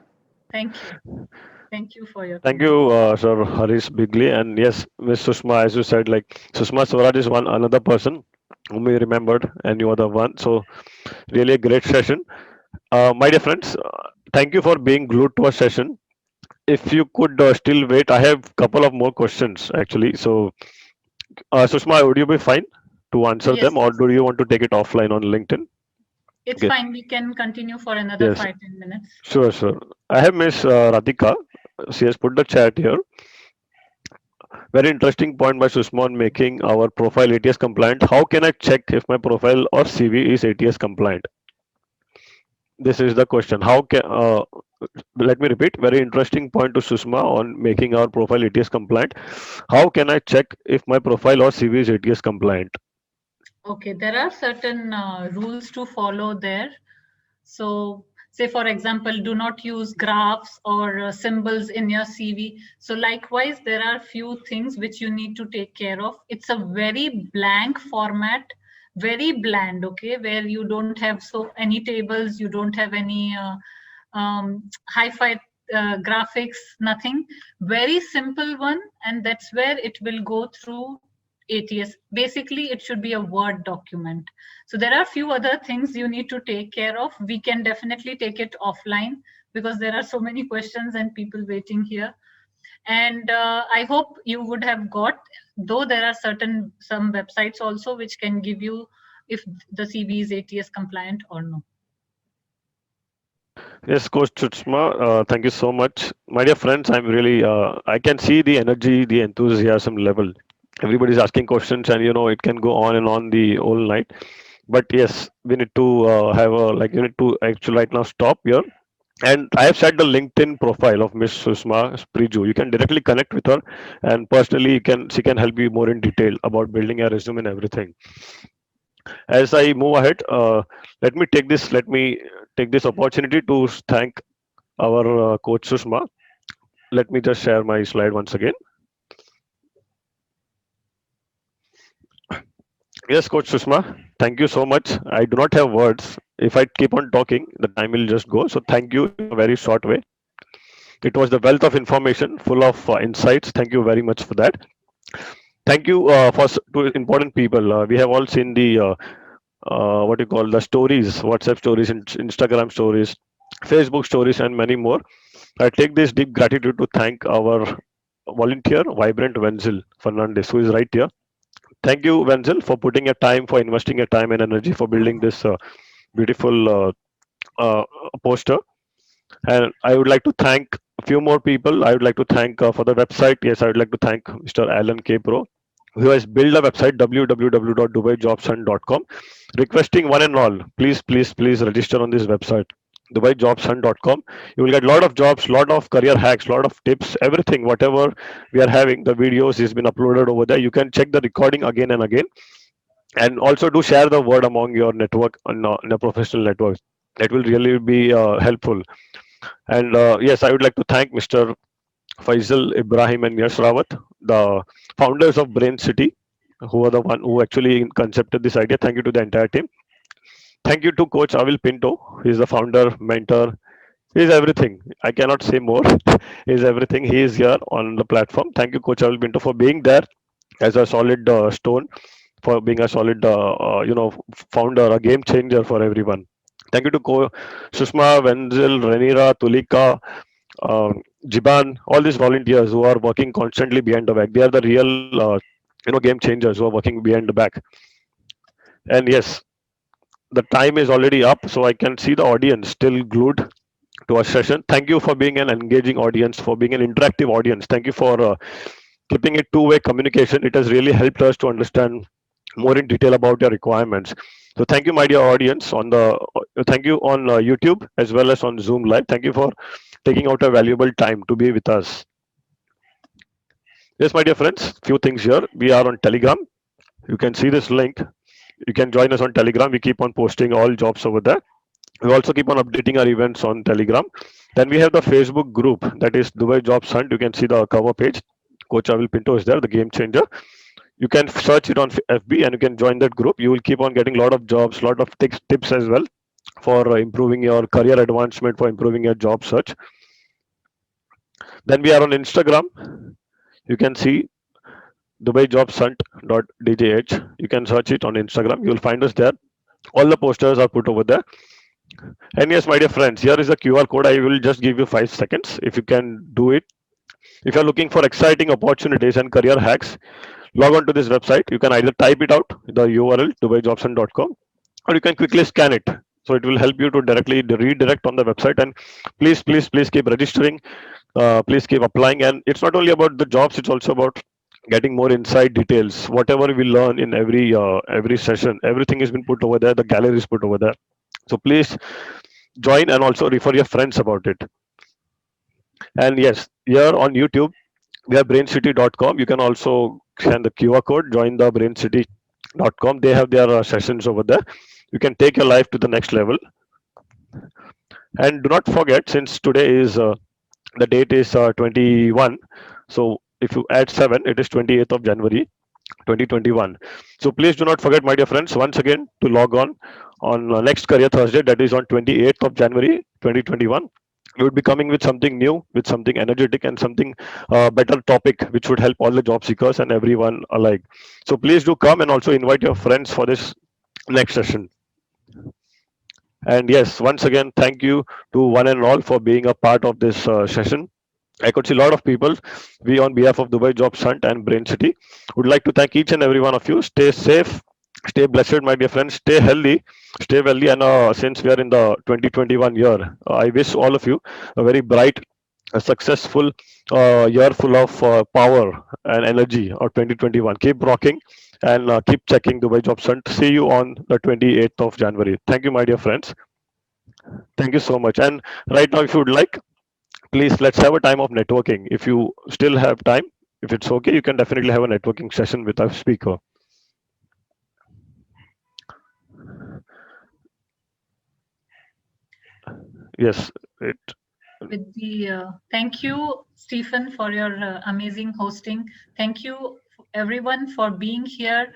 Thank you. Thank you for your Thank comment. you, Sir Haris Bigli. And yes, Miss Sushma, as you said, like Sushma Swaraj is another person whom we remembered, and you are the one. So really a great session. My dear friends, thank you for being glued to a session. If you could still wait, I have couple of more questions actually. So Sushma, would you be fine to answer Yes, them, or do you want to take it offline on LinkedIn? it's Okay. fine. We can continue for another Yes, 5-10 minutes. sure, sure. I have Miss Radhika. She has put the chat here. Very interesting point by Sushma on making our profile ATS compliant. How can I check if my profile or CV is ATS compliant? This is the question. How can let me repeat. Very interesting point to Sushma on making our profile ATS compliant. How can I check if my profile or CV is ATS compliant? Okay, there are certain rules to follow there. So say, for example, do not use graphs or symbols in your CV. So likewise, there are few things which you need to take care of. It's a very blank format, very bland, okay, where you don't have so any tables, you don't have any hi-fi graphics, nothing. Very simple one, and that's where it will go through ATS. Basically, it should be a Word document. So there are a few other things you need to take care of. We can definitely take it offline because there are so many questions and people waiting here. And I hope you would have got, though there are some websites also which can give you if the CV is ATS compliant or no. Yes, Coach Sushma, thank you so much. My dear friends, I'm really, I can see the energy, the enthusiasm level. Everybody's asking questions, and it can go on and on the whole night. But yes, we need to have a, like, you need to actually right now stop here. And I have set the LinkedIn profile of Miss Sushma Priju. You can directly connect with her, and personally, she can help you more in detail about building a resume and everything. As I move ahead, let me take this opportunity to thank our coach Sushma. Let me just share my slide once again. Yes, Coach Sushma, thank you so much. I do not have words. If I keep on talking, the time will just go. So thank you in a very short way. It was the wealth of information, full of insights. Thank you very much for that. Thank you to important people. We have all seen the what you call the stories, WhatsApp stories, Instagram stories, Facebook stories, and many more. I take this deep gratitude to thank our volunteer, Vibrant Wenzel Fernandez, who is right here. Thank you, Wenzel, for putting your time, for investing your time and energy for building this beautiful uh, poster. And I would like to thank a few more people. I would like to thank for the website. Yes, I would like to thank Mr. Alan K. Pro, who has built a website www.dubaijobshunt.com. Requesting one and all, please, please, please register on this website, dubaijobshunt.com. You will get a lot of jobs, lot of career hacks, lot of tips, everything, whatever we are having. The videos has been uploaded over there. You can check the recording again and again, and also do share the word among your network on a professional network. That will really be helpful. And yes, I would like to thank Mr. Faisal Ibrahim and Yash Rawat, the founders of Brain City, who are the one who actually concepted this idea. Thank you to the entire team. Thank you to Coach Avil Pinto. He is the founder, mentor. He is everything. I cannot say more. He is everything. He is here on the platform. Thank you, Coach Avil Pinto, for being there as a solid stone, for being a solid, founder, a game changer for everyone. Thank you to Sushma, Wenzel, Renira, Tulika, Jiban, all these volunteers who are working constantly behind the back. They are the real, game changers who are working behind the back. And yes, the time is already up, so I can see the audience still glued to our session. Thank you for being an engaging audience, for being an interactive audience. Thank you for keeping it two-way communication. It has really helped us to understand more in detail about your requirements. So thank you, my dear audience, thank you on YouTube as well as on Zoom Live. Thank you for taking out a valuable time to be with us. Yes, my dear friends, few things here. We are on Telegram. You can see this link. You can join us on Telegram. We keep on posting all jobs over there. We also keep on updating our events on Telegram. Then we have the Facebook group, that is Dubai Jobs Hunt. You can see the cover page. Coach Avil Pinto is there, the game changer. You can search it on FB and you can join that group. You will keep on getting a lot of jobs, lot of tips as well for improving your career advancement, for improving your job search. Then we are on Instagram. You can see dubaijobshunt.djh. You can search it on Instagram. You will find us there. All the posters are put over there. And yes, my dear friends, here is a QR code. I will just give you 5 seconds. If you can do it. If you're looking for exciting opportunities and career hacks, log on to this website. You can either type it out, the URL, dubaijobshunt.com, or you can quickly scan it. So it will help you to directly redirect on the website. And please, please, please keep registering. Please keep applying. And it's not only about the jobs; it's also about getting more inside details. Whatever we learn in every session, everything has been put over there. The gallery is put over there. So please join and also refer your friends about it. And yes, here on YouTube, we have braincity.com. You can also scan the QR code, join the braincity.com. They have their sessions over there. You can take your life to the next level. And do not forget, since today is the date is 21, so if you add 7, it is 28th of January 2021. So please do not forget, my dear friends, once again to log on next Career Thursday, that is on 28th of January 2021. We would be coming with something new, with something energetic and something better topic, which would help all the job seekers and everyone alike. So please do come and also invite your friends for this next session. And yes, once again, thank you to one and all for being a part of this session. I could see a lot of people. We, on behalf of Dubai Jobs Hunt and Brain City, would like to thank each and every one of you. Stay safe, stay blessed, my dear friends. Stay healthy, stay wealthy. And since we are in the 2021 year, I wish all of you a very bright, a successful year full of power and energy. Or 2021. Keep rocking and keep checking Dubai Jobs Hunt. See you on the 28th of January. Thank you, my dear friends. Thank you so much. And right now, if you would like, please let's have a time of networking. If you still have time, if it's okay, you can definitely have a networking session with our speaker. Yes, it. With the thank you, Stephan, for your amazing hosting. Thank you, everyone, for being here.